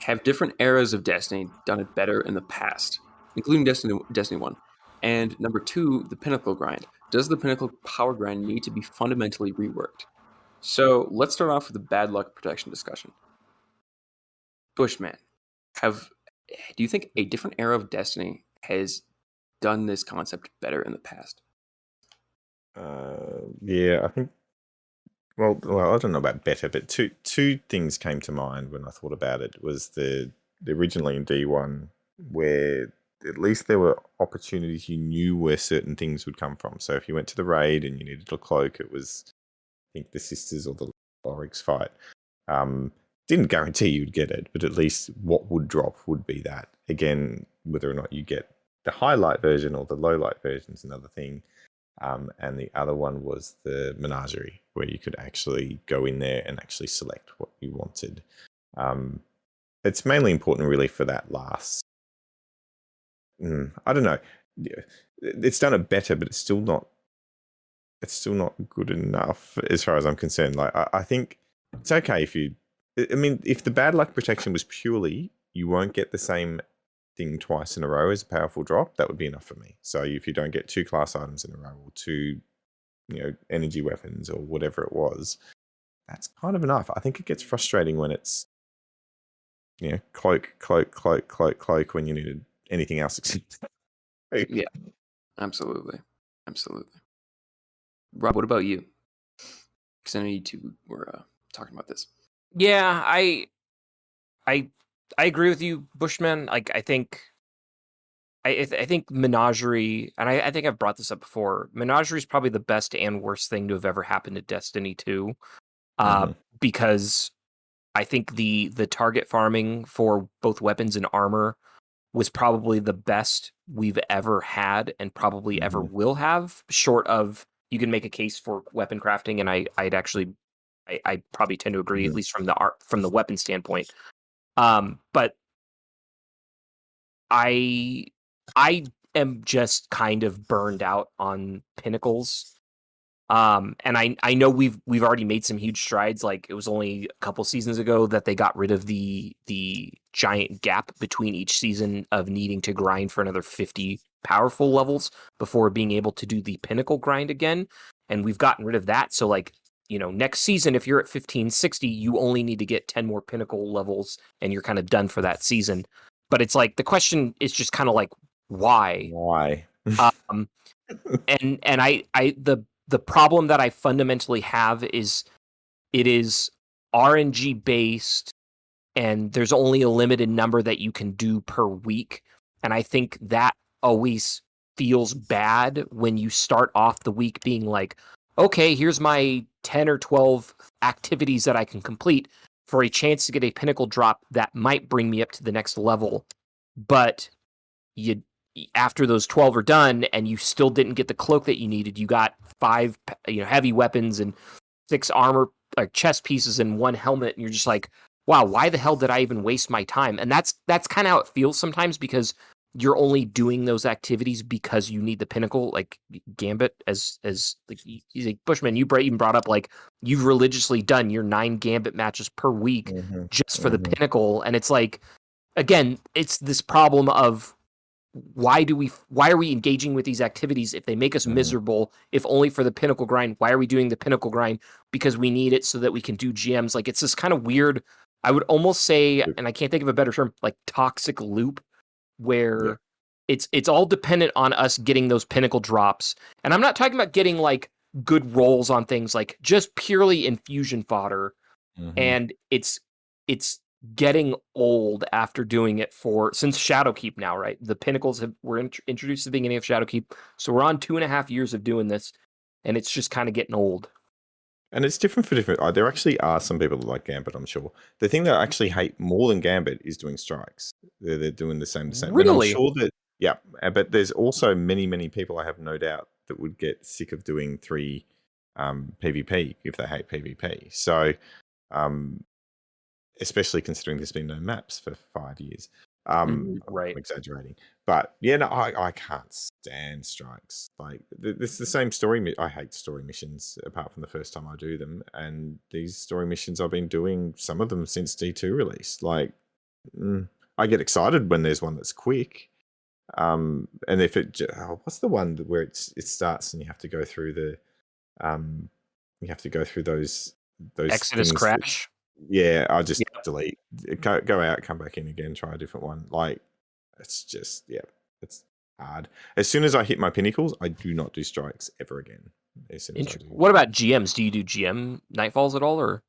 Have different eras of Destiny done it better in the past, including Destiny 1? And number 2, the Pinnacle grind. Does the Pinnacle power grind need to be fundamentally reworked? So let's start off with the bad luck protection discussion. Bushman, do you think a different era of Destiny has done this concept better in the past? Yeah, I think. Well, I don't know about better, but two things came to mind when I thought about it. Was the originally in D1 where at least there were opportunities you knew where certain things would come from. So if you went to the raid and you needed a cloak, it was, I think, the Sisters or the Oryx fight. Didn't guarantee you'd get it, but at least what would drop would be that. Again, whether or not you get the highlight version or the low light version is another thing. And the other one was the Menagerie, where you could actually go in there and actually select what you wanted. It's mainly important really for that last. I don't know. It's done it better, but it's still not it's still not good enough as far as I'm concerned. Like, I think it's okay if you. I mean, if the bad luck protection was purely you won't get the same thing twice in a row as a powerful drop, that would be enough for me. So if you don't get 2 class items in a row or 2, energy weapons or whatever it was, that's kind of enough. I think it gets frustrating when it's, cloak, when you needed anything else except. Yeah, absolutely. Rob, what about you? Because I know you two were talking about this. Yeah, I agree with you, Bushman. Like, I think Menagerie, and I think I've brought this up before. Menagerie is probably the best and worst thing to have ever happened to Destiny 2, because I think the target farming for both weapons and armor was probably the best we've ever had and probably ever will have, short of you can make a case for weapon crafting, and I probably tend to agree, at least from the weapon standpoint. But I am just kind of burned out on pinnacles. And I know we've already made some huge strides. Like, it was only a couple seasons ago that they got rid of the giant gap between each season of needing to grind for another 50 powerful levels before being able to do the pinnacle grind again. And we've gotten rid of that. So, like, next season, if you're at 1560, you only need to get 10 more pinnacle levels and you're kind of done for that season. But it's like, the question is just kind of like, why? And the problem that I fundamentally have is it is RNG based and there's only a limited number that you can do per week. And I think that always feels bad when you start off the week being like, okay, here's my 10 or 12 activities that I can complete for a chance to get a pinnacle drop that might bring me up to the next level. But after those 12 are done and you still didn't get the cloak that you needed, you got 5 heavy weapons and 6 armor chest pieces and 1 helmet, and you're just like, wow, why the hell did I even waste my time? And that's kind of how it feels sometimes, because you're only doing those activities because you need the pinnacle. Like Gambit, as like, he's like, Bushman, you even brought up, like, you've religiously done your 9 Gambit matches per week just for the pinnacle. And it's like, again, it's this problem of, why are we engaging with these activities if they make us miserable, if only for the pinnacle grind? Why are we doing the pinnacle grind? Because we need it so that we can do GMs. Like, it's this kind of weird, I would almost say, and I can't think of a better term, like toxic loop, where it's all dependent on us getting those pinnacle drops. And I'm not talking about getting like good rolls on things, like just purely infusion fodder. And it's getting old after doing it since Shadowkeep now, right? The pinnacles were introduced at the beginning of Shadowkeep, so we're on 2.5 years of doing this, and it's just kind of getting old. And it's different for different. There actually are some people that like Gambit, I'm sure. The thing that I actually hate more than Gambit is doing strikes. They're doing the same. Really? And I'm sure that, yeah. But there's also many, many people, I have no doubt, that would get sick of doing 3 PvP if they hate PvP. So, especially considering there's been no maps for 5 years. Right. I'm exaggerating. But yeah, no, I can't stand strikes. Like, this is the same story. I hate story missions, apart from the first time I do them. And these story missions, I've been doing some of them since D2 release. Like, I get excited when there's one that's quick. And if what's the one where it starts and you have to go through those Exodus Crash. I'll just delete, go out, come back in again, try a different one. Like, it's just, it's hard. As soon as I hit my pinnacles, I do not do strikes ever again. As soon as I do. What about GMs? Do you do GM Nightfalls at all, or?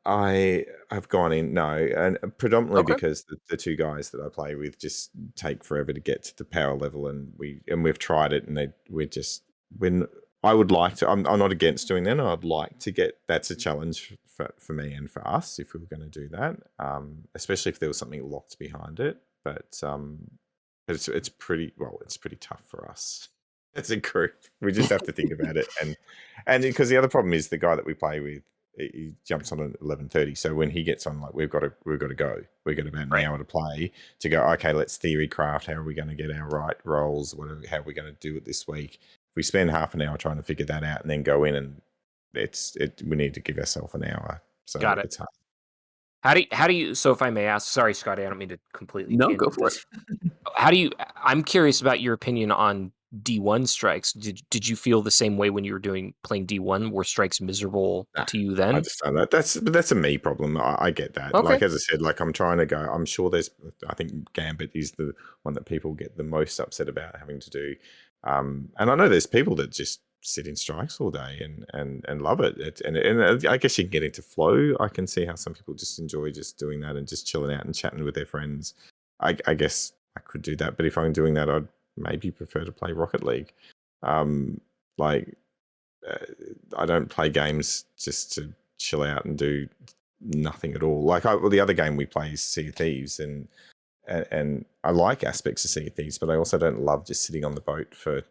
I have gone in, no, and predominantly because the 2 guys that I play with just take forever to get to the power level, and we've tried it, and I would like to. I'm not against doing that. I'd like to get. That's a challenge for me and for us if we were going to do that. Especially if there was something locked behind it. But it's pretty tough for us as a group. We just have to think about it, and because the other problem is the guy that we play with, he jumps on at 11:30. So when he gets on, like, we've got to go. We've got about an hour to play to go. Okay, let's theory craft. How are we going to get our right rolls? How are we going to do it this week? we spend half an hour trying to figure that out and then go in and we need to give ourselves an hour. So Got it. it's hard. How do you? So if I may ask, sorry, Scotty, I don't mean to completely. No, tangent go for this. How do you? I'm curious about your opinion on D1 strikes. Did you feel the same way when you were playing D1? Were strikes miserable to you then? I just don't know. That's a me problem. I get that. Okay. Like as I said, like I'm trying to go. I'm sure I think Gambit is the one that people get the most upset about having to do. And I know there's people that just sit in strikes all day and love it. And I guess you can get into flow. I can see how some people just enjoy just doing that and just chilling out and chatting with their friends. I guess I could do that, but if I'm doing that, I'd maybe prefer to play Rocket League. I don't play games just to chill out and do nothing at all. The other game we play is Sea of Thieves, and I like aspects of Sea of Thieves, but I also don't love just sitting on the boat for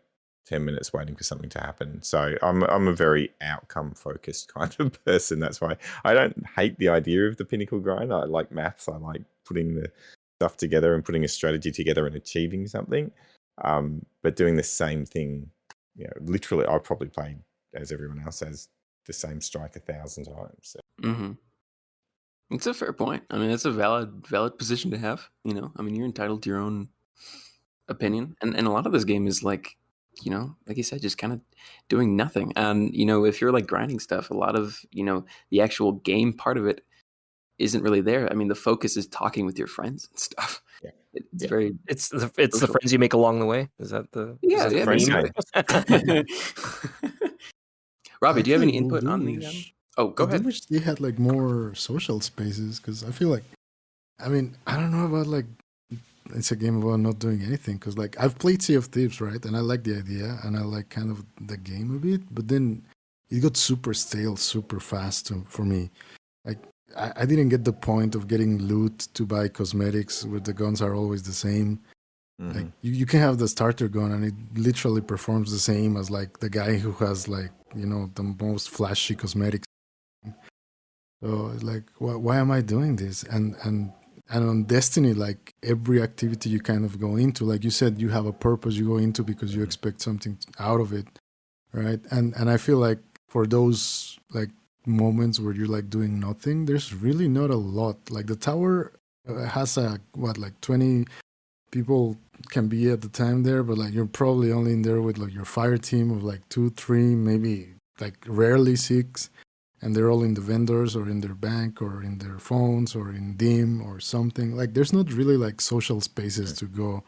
10 minutes waiting for something to happen. So I'm a very outcome focused kind of person. That's why I don't hate the idea of the pinnacle grind. I like maths. I like putting the stuff together and putting a strategy together and achieving something. But doing the same thing, literally, I'll probably play as everyone else has the same strike 1,000 times. So. Mm-hmm. It's a fair point. I mean, it's a valid position to have. I mean, you're entitled to your own opinion, and a lot of this game is like, like you said, just kind of doing nothing. And if you're like grinding stuff, a lot of the actual game part of it isn't really there. I mean, the focus is talking with your friends and stuff. Yeah. It's very. It's the friends you make along the way. Is that the Robbie, do you have any I input do on the? wish- Go I ahead. do wish they had like more social spaces, because I feel like, I mean, I don't know about like, it's a game about not doing anything, because like I've played Sea of Thieves, right, and I like the idea and I like kind of the game a bit, but then it got super stale super fast for me. Like I didn't get the point of getting loot to buy cosmetics where the guns are always the same. Mm-hmm. Like you can have the starter gun and it literally performs the same as like the guy who has like the most flashy cosmetics. So it's like, why am I doing this? And on Destiny, like every activity you kind of go into, like you said, you have a purpose you go into because you expect something out of it, right? And I feel like for those like moments where you're like doing nothing, there's really not a lot. Like the tower has like 20 people can be at the time there, but like you're probably only in there with like your fire team of like 2, 3, maybe like rarely 6, and they're all in the vendors or in their bank or in their phones or in DIM or something. Like there's not really like social spaces to go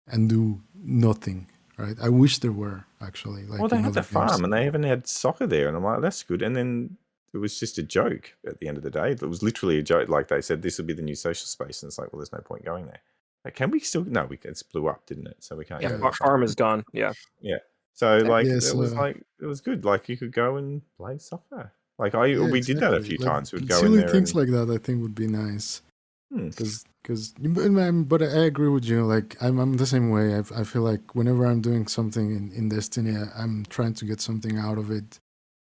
and do nothing, right? I wish there were actually. Like, well, they had the games. farm and they even had soccer there, and I'm like, that's good. And then it was just a joke at the end of the day. It was literally a joke. Like they said, this would be the new social space, and it's like, well, there's no point going there. Like, can we still? No, it blew up, didn't it? So we can't. our farm is gone. Yeah. Yeah. So like Yes, it was good. Like you could go and play soccer. Like we did that a few times. We'd go in there. Things like that, I think, would be nice. But I agree with you. Like I'm the same way. I feel like whenever I'm doing something in Destiny, I'm trying to get something out of it.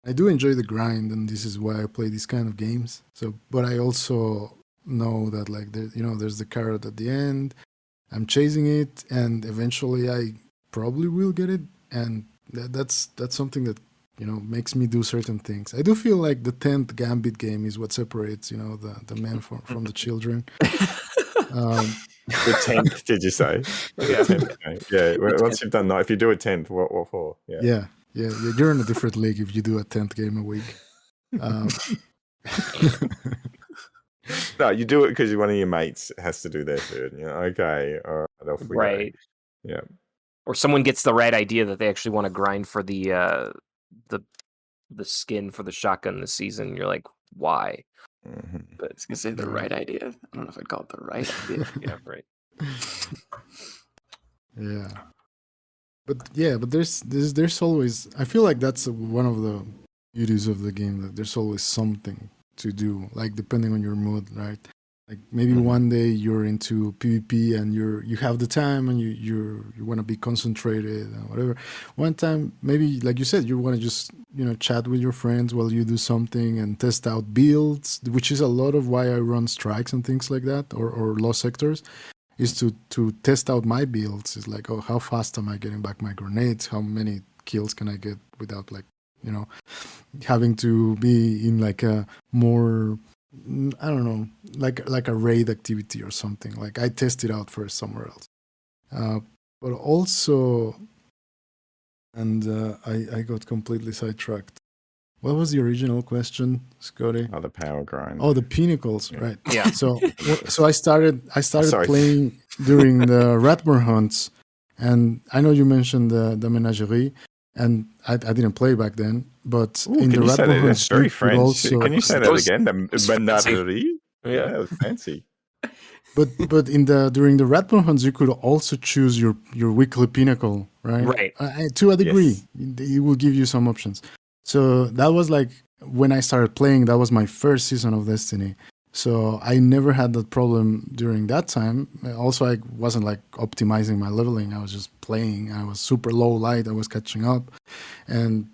I do enjoy the grind, and this is why I play these kind of games. So, but I also know that like there's the carrot at the end. I'm chasing it, and eventually I probably will get it, and that's something that makes me do certain things. I do feel like the 10th Gambit game is what separates the men from the children. The 10th, did you say? Yeah. 10th, yeah. Once you've done that, if you do a 10th, what for? Yeah. You're in a different league if you do a 10th game a week. No, you do it because one of your mates has to do their third. Okay, all right, off we Right. go. Yeah. Or someone gets the right idea that they actually want to grind for the skin for the shotgun this season. You're like, why? Mm-hmm. But I was gonna say the right idea. I don't know if I'd call it the right idea. Yeah, right. Yeah. But there's always. I feel like that's one of the beauties of the game. That there's always something to do, like depending on your mood, right? Like maybe one day you're into PvP and you have the time and you want to be concentrated and whatever. One time, maybe like you said, you want to just chat with your friends while you do something and test out builds, which is a lot of why I run strikes and things like that, or lost sectors, is to test out my builds. It's like, oh, how fast am I getting back my grenades? How many kills can I get without like, you know, having to be in like a more, I don't know, like a raid activity or something. Like I test it out first somewhere else. But also, and I got completely sidetracked. What was the original question, Scotty? Oh, the power grind. Oh, the pinnacles, Yeah. right? Yeah. So I started Sorry. playing during the Ratmore hunts, and I know you mentioned the menagerie, and I didn't play back then, but Ooh, in the can you say Ratmore that? hunts, That's very you could French. also, Can you say That that was- again? The was fancy. menagerie? Yeah. Yeah, that was fancy. but in the during the Ratmore hunts, you could also choose your weekly pinnacle, right? Right. To a degree, Yes. it will give you some options. So that was like when I started playing. That was my first season of Destiny. So I never had that problem during that time. Also, I wasn't like optimizing my leveling. I was just playing. I was super low light. I was catching up, and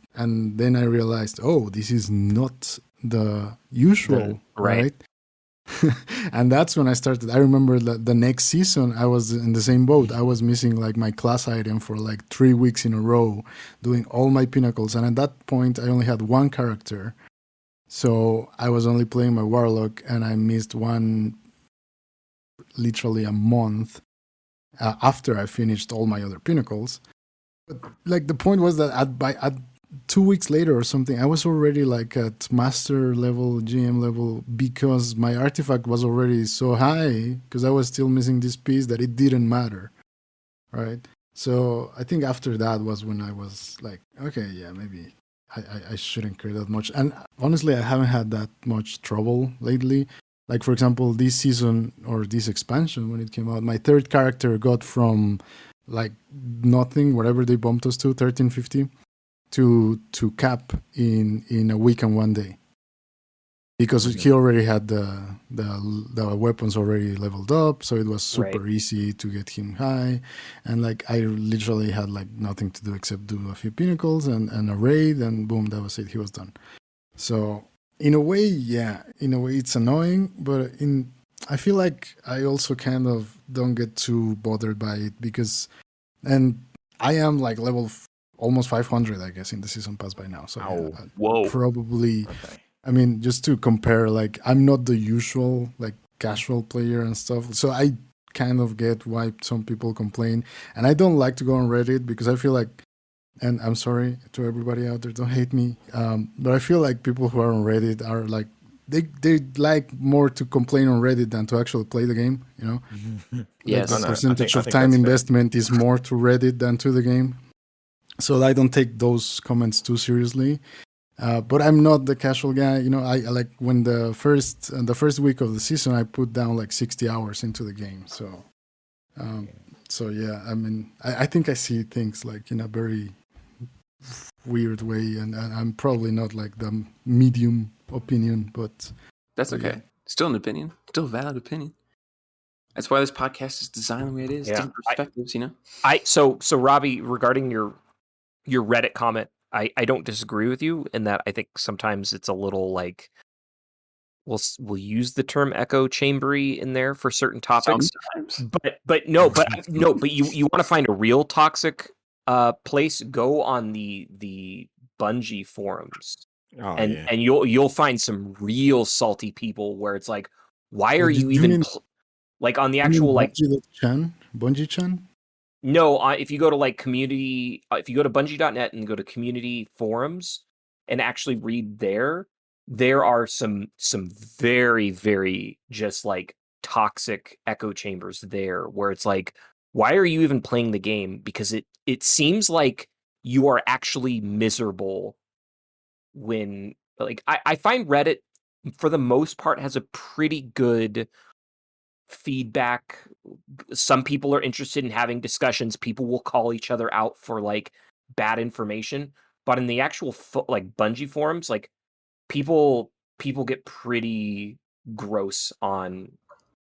then I realized, oh, this is not the usual, right. right? And that's when I started. I remember that the next season I was in the same boat. I was missing like my class item for like 3 weeks in a row, doing all my pinnacles. And at that point, I only had one character. So I was only playing my Warlock, and I missed one literally a month after I finished all my other pinnacles. But like the point was that at 2 weeks later or something, I was already like at master level, GM level, because my artifact was already so high because I was still missing this piece that it didn't matter, right? So I think after that was when I was like, okay, yeah, maybe I shouldn't care that much. And honestly, I haven't had that much trouble lately. Like, for example, this season or this expansion, when it came out, my third character got from like nothing, whatever they bumped us to, 1350, to cap in a week and 1 day. Because he already had the weapons already leveled up, so it was super easy to get him high. And like I literally had like nothing to do except do a few pinnacles and a raid, and boom, that was it. He was done. So in a way, it's annoying, but I feel like I also kind of don't get too bothered by it because, and I am like level almost 500, I guess, in the season pass by now. So yeah, Whoa. probably. Okay. I mean, just to compare, like I'm not the usual like casual player and stuff, so I kind of get why some people complain. And I don't like to go on Reddit because I feel like, and I'm sorry to everybody out there, don't hate me, but I feel like people who are on Reddit are like they like more to complain on Reddit than to actually play the game. You know, Yes. like the I percentage think of time that's fair. investment is more to Reddit than to the game. So I don't take those comments too seriously. But I'm not the casual guy. You know, I like when the first week of the season, I put down like 60 hours into the game. So, so yeah, I mean, I think I see things like in a very weird way, and I'm probably not like the medium opinion, but That's But okay. yeah. Still an opinion. Still a valid opinion. That's why this podcast is designed the way it is. Yeah. Different perspectives, you know? So Robbie, regarding your Reddit comment, I don't disagree with you in that I think sometimes it's a little like we'll use the term echo chambery in there for certain topics. Sometimes. But you want to find a real toxic place, go on the Bungie forums. Oh, and yeah. and you'll find some real salty people where it's like, why are you you even mean- like on the actual like Bungie-chan? no, if you go to like community, if you go to bungie.net and go to community forums and actually read there are some very, very just like toxic echo chambers there where it's like, why are you even playing the game? Because it seems like you are actually miserable when like I find Reddit for the most part has a pretty good feedback. Some people are interested in having discussions. People will call each other out for like bad information, but in the actual like Bungie forums, like people get pretty gross on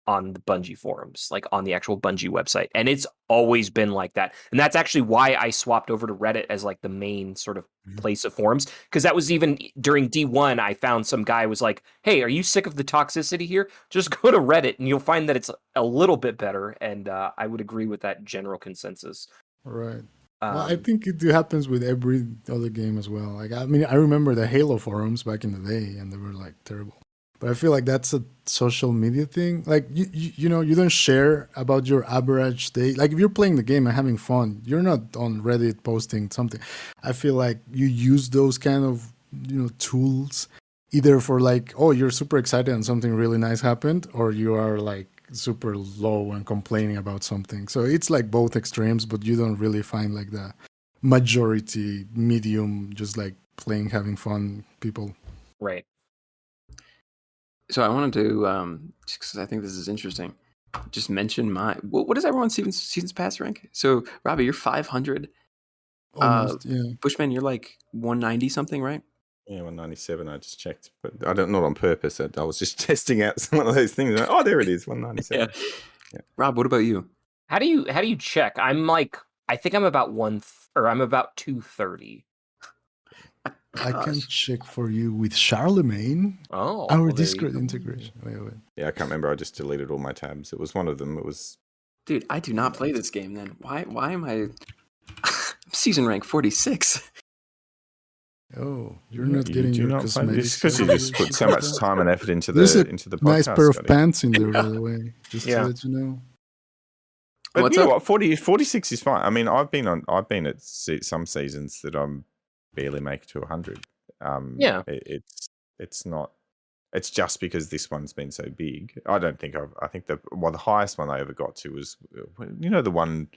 the Bungie forums, like on the actual Bungie website. And it's always been like that. And that's actually why I swapped over to Reddit as like the main sort of place of forums. Because that was even during D1, I found some guy was like, hey, are you sick of the toxicity here? Just go to Reddit and you'll find that it's a little bit better. And I would agree with that general consensus. Right. Well, I think it happens with every other game as well. Like, I mean, I remember the Halo forums back in the day, and they were like terrible. But I feel like that's a social media thing. Like, you know, you don't share about your average day. Like, if you're playing the game and having fun, you're not on Reddit posting something. I feel like you use those kind of, you know, tools either for like, oh, you're super excited and something really nice happened, or you are like super low and complaining about something. So it's like both extremes, but you don't really find like the majority medium, just like playing, having fun people. Right. So I wanted to, just because I think this is interesting, just mention my. What is everyone's seasons pass rank? So Robbie, you're 500. Almost, yeah. Bushman, you're like 190 something, right? Yeah, 197. I just checked, but I don't not on purpose. I was just testing out one of those things. Oh, there it is, 197. Yeah. Rob, what about you? How do you check? I'm like, I think I'm about I'm about 230. I can check for you with Charlemagne. Oh, Our well, there you Discord go. integration. Wait. Yeah, I can't remember. I just deleted all my tabs. It was one of them. It was. Dude, I do not play this game. Then why am I season rank 46? Oh, you're not getting do your not play cosmetics. because you just put so much time and effort into There's the a into the podcast. nice pair of Scotty. pants in there, by the way. Just to let you know. But What's you know up? what? 46 is fine. I mean, I've been at some seasons that I'm barely make to 100. Yeah. It's not. It's just because this one's been so big. I don't think I think the highest one I ever got to was, you know, the one.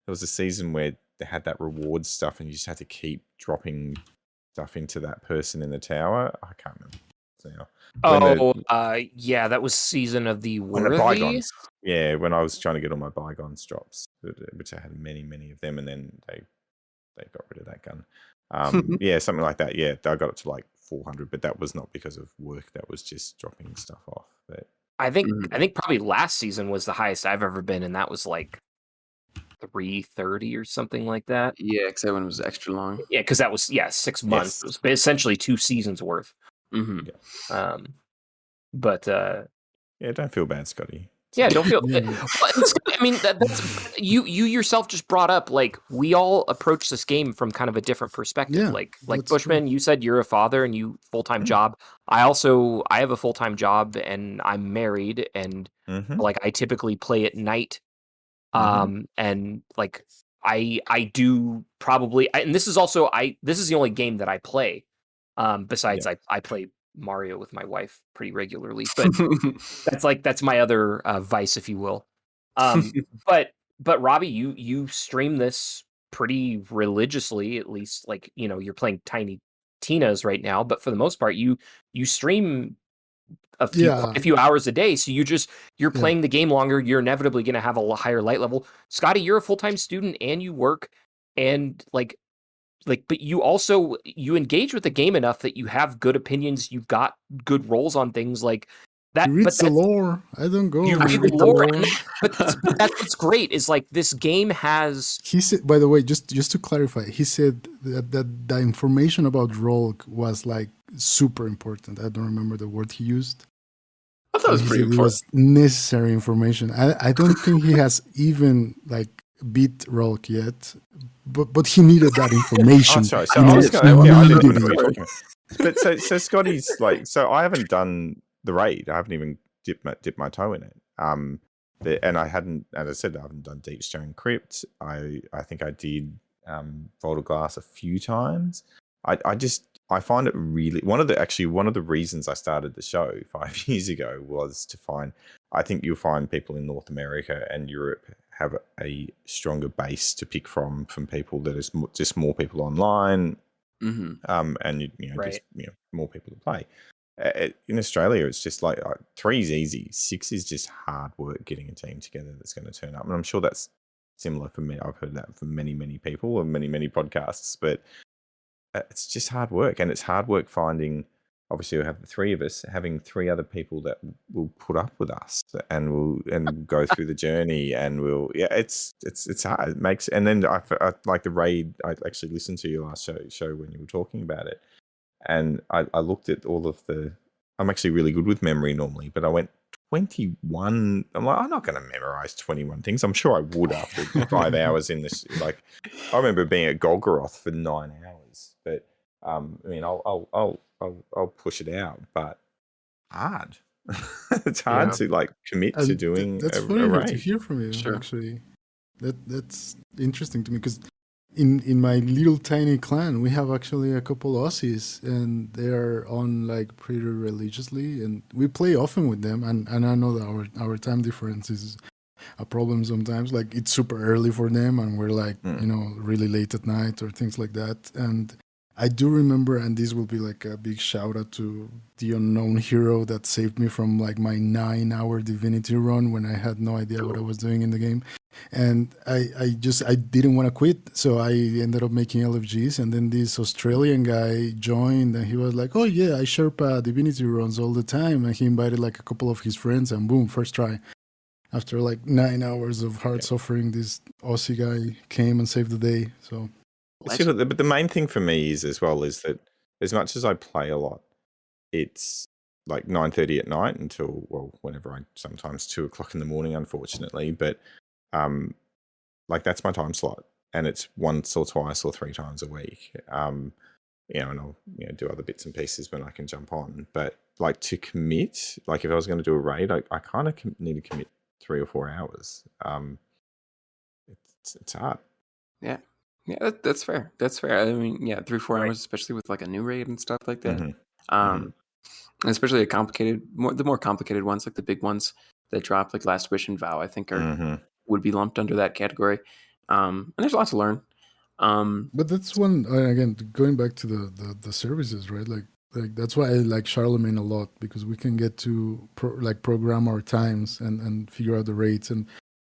There was a season where they had that reward stuff, and you just had to keep dropping stuff into that person in the tower. I can't remember now. Yeah, that was Season of the When the Worthy. bygones. Yeah, when I was trying to get all my bygones drops, which I had many of them, and then they got rid of that gun. Yeah, something like that. Yeah, I got it to like 400, but that was not because of work. That was just dropping stuff off. But I think probably last season was the highest I've ever been, and that was like 330 or something like that. Yeah, because that one was extra long. Yeah, because that was 6 months. Yes. It was essentially 2 seasons worth. Mm-hmm. Yeah. Yeah, don't feel bad, Scotty. Yeah, don't feel. Yeah. I mean, that's you yourself just brought up. Like, we all approach this game from kind of a different perspective. Yeah, like that's Bushman, you said you're a father and you full-time job. I have a full-time job and I'm married, and like I typically play at night. And like I do probably, and this is the only game that I play. Besides I play Mario with my wife pretty regularly, but that's my other vice, if you will. But Robbie, you stream this pretty religiously, at least, like, you know, you're playing Tiny Tina's right now, but for the most part, you stream a few hours a day. So you're playing the game longer. You're inevitably going to have a higher light level. Scotty, you're a full-time student and you work, and like, but you also, you engage with the game enough that you have good opinions. You've got good roles on things like that. He reads the lore. I don't go. You read the lore. But that's what's great is like this game has. He said, by the way, just to clarify, he said that the information about Rolk was like super important. I don't remember the word he used. I thought it was pretty important. It was necessary information. I don't think he has even like beat Rolk yet, but he needed that information. Oh, sorry. So I was going. Yeah, I didn't know what you were talking about. But so Scotty's like, so I haven't done the raid. I haven't even dipped my toe in it. And I hadn't, as I said, I haven't done Deep Stone Crypt. I think I did Vault of Glass a few times. I find it really one of the reasons I started the show 5 years ago was to find. I think you'll find people in North America and Europe have a stronger base to pick from people that is just more people online, and Right. just more people to play. In Australia, it's just like 3 is easy, 6 is just hard work getting a team together that's going to turn up, and I'm sure that's similar for me. I've heard that from many people and many podcasts, but it's just hard work, and it's hard work finding. Obviously, we have the 3 of us having 3 other people that will put up with us and will go through the journey, and it's hard. It makes, and then I like the raid. I actually listened to your last show when you were talking about it, and I looked at all of the. I'm actually really good with memory normally, but I went 21. I'm like, I'm not going to memorize 21 things. I'm sure I would after 5 hours in this. Like, I remember being at Golgoroth for 9 hours, but I mean, I'll push it out, but hard. It's hard Yeah. to like commit to doing that's a funny to raid. hear from you. Sure. Actually, that's interesting to me because in my little tiny clan we have actually a couple Aussies and they are on like pretty religiously, and we play often with them. And I know that our time difference is a problem sometimes. Like it's super early for them, and we're like really late at night or things like that. And I do remember, and this will be like a big shout out to the unknown hero that saved me from like my 9-hour Divinity run when I had no idea what I was doing in the game. And I didn't want to quit, so I ended up making LFGs. And then this Australian guy joined, and he was like, "Oh yeah, I Sherpa Divinity runs all the time." And he invited like a couple of his friends, and boom, first try. After like 9 hours of hard suffering, this Aussie guy came and saved the day. So. But the main thing for me is as well is that as much as I play a lot, it's like 9:30 at night until whenever I sometimes 2:00 in the morning, unfortunately. But like that's my time slot, and it's once or twice or 3 times a week. And I'll do other bits and pieces when I can jump on. But like to commit, like if I was going to do a raid, I kind of need to commit 3 or 4 hours. It's hard. Yeah. Yeah, that's fair. That's fair. I mean, 3-4 hours, especially with like a new raid and stuff like that. And especially the more complicated ones, like the big ones that drop, like Last Wish and Vow, I think would be lumped under that category. And there's a lot to learn. But that's one again going back to the services, right? Like that's why I like Charlemagne a lot, because we can get to program our times and figure out the rates. And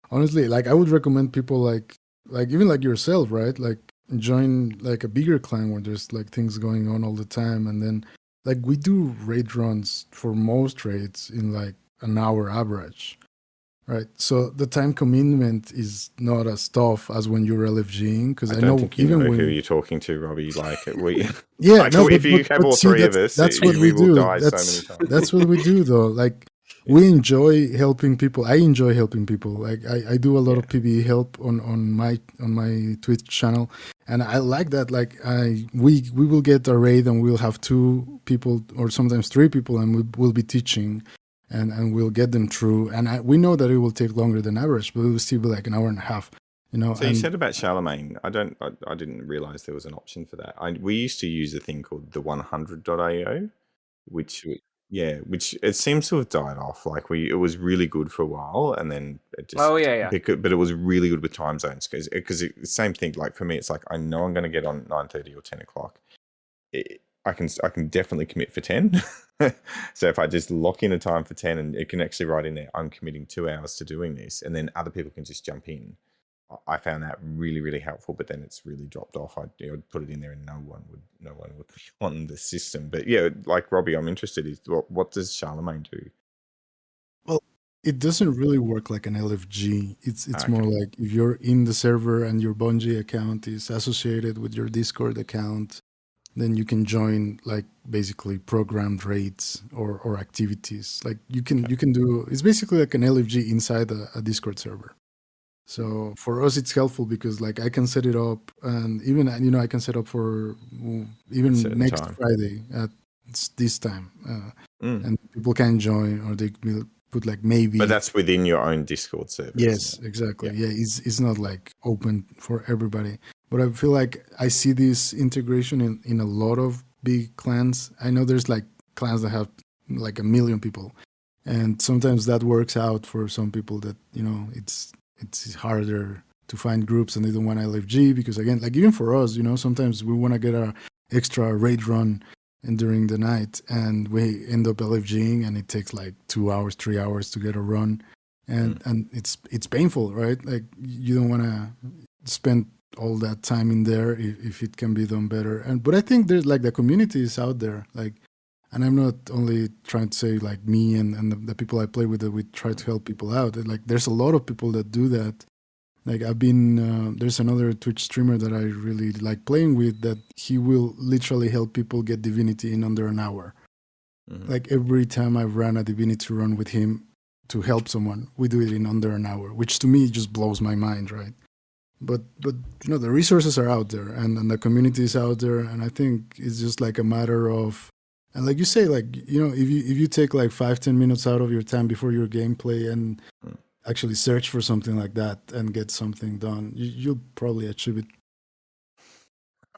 honestly, like I would recommend people like even like yourself, right? Like join like a bigger clan where there's like things going on all the time, and then like we do raid runs for most raids in like an hour average. Right, so the time commitment is not as tough as when you're LFGing, because I know think you even know when who you're talking to, Robbie. Like we, yeah, like, no, if you have all see, three of us, that's what we will do. die so That's many times. that's what we do, though. Like we enjoy helping people. I enjoy helping people. Like I do a lot of PvE help on my Twitch channel, and I like that. Like we will get a raid and we'll have 2 people or sometimes 3 people, and we will be teaching. And we'll get them through, and we know that it will take longer than average, but it will still be like an hour and a half, So you said about Charlemagne. I didn't realize there was an option for that. We used to use a thing called the 100.io, which it seems to have died off. Like it was really good for a while, and then it just but it was really good with time zones because same thing. Like for me, it's like I know I'm going to get on 9:30 or 10 o'clock. I can definitely commit for 10. So if I just lock in a time for 10 and it can actually write in there, I'm committing 2 hours to doing this, and then other people can just jump in. I found that really, really helpful, but then it's really dropped off. I'd put it in there and no one would be on the system. But yeah, like Robbie, I'm interested. What does Charlemagne do? Well, it doesn't really work like an LFG. It's more like if you're in the server and your Bungie account is associated with your Discord account, then you can join like basically programmed raids or activities. Like you can do, it's basically like an LFG inside a Discord server. So for us, it's helpful because like I can set it up, and even I can set up for even next time. Friday at this time, and people can join, or they will put like maybe. But that's within your own Discord server. Yes, exactly. Yeah, it's not like open for everybody. But I feel like I see this integration in a lot of big clans. I know there's like clans that have like 1 million people, and sometimes that works out for some people that it's harder to find groups and they don't want LFG because again, like even for us, sometimes we want to get our extra raid run and during the night, and we end up LFGing, and it takes like 2 hours, 3 hours to get a run, and it's painful, right? Like you don't want to spend all that time in there if it can be done better. But I think there's like the community is out there, like, and I'm not only trying to say like me and the people I play with that we try to help people out. Like there's a lot of people that do that. Like I've been there's another Twitch streamer that I really like playing with that he will literally help people get Divinity in under an hour. Like every time I've run a Divinity run with him, to help someone, we do it in under an hour, which to me just blows my mind, right? But the resources are out there, and the community is out there, and I think it's just like a matter of, and like you say, like if you take like 5-10 minutes out of your time before your gameplay and actually search for something like that and get something done, you'll probably achieve it.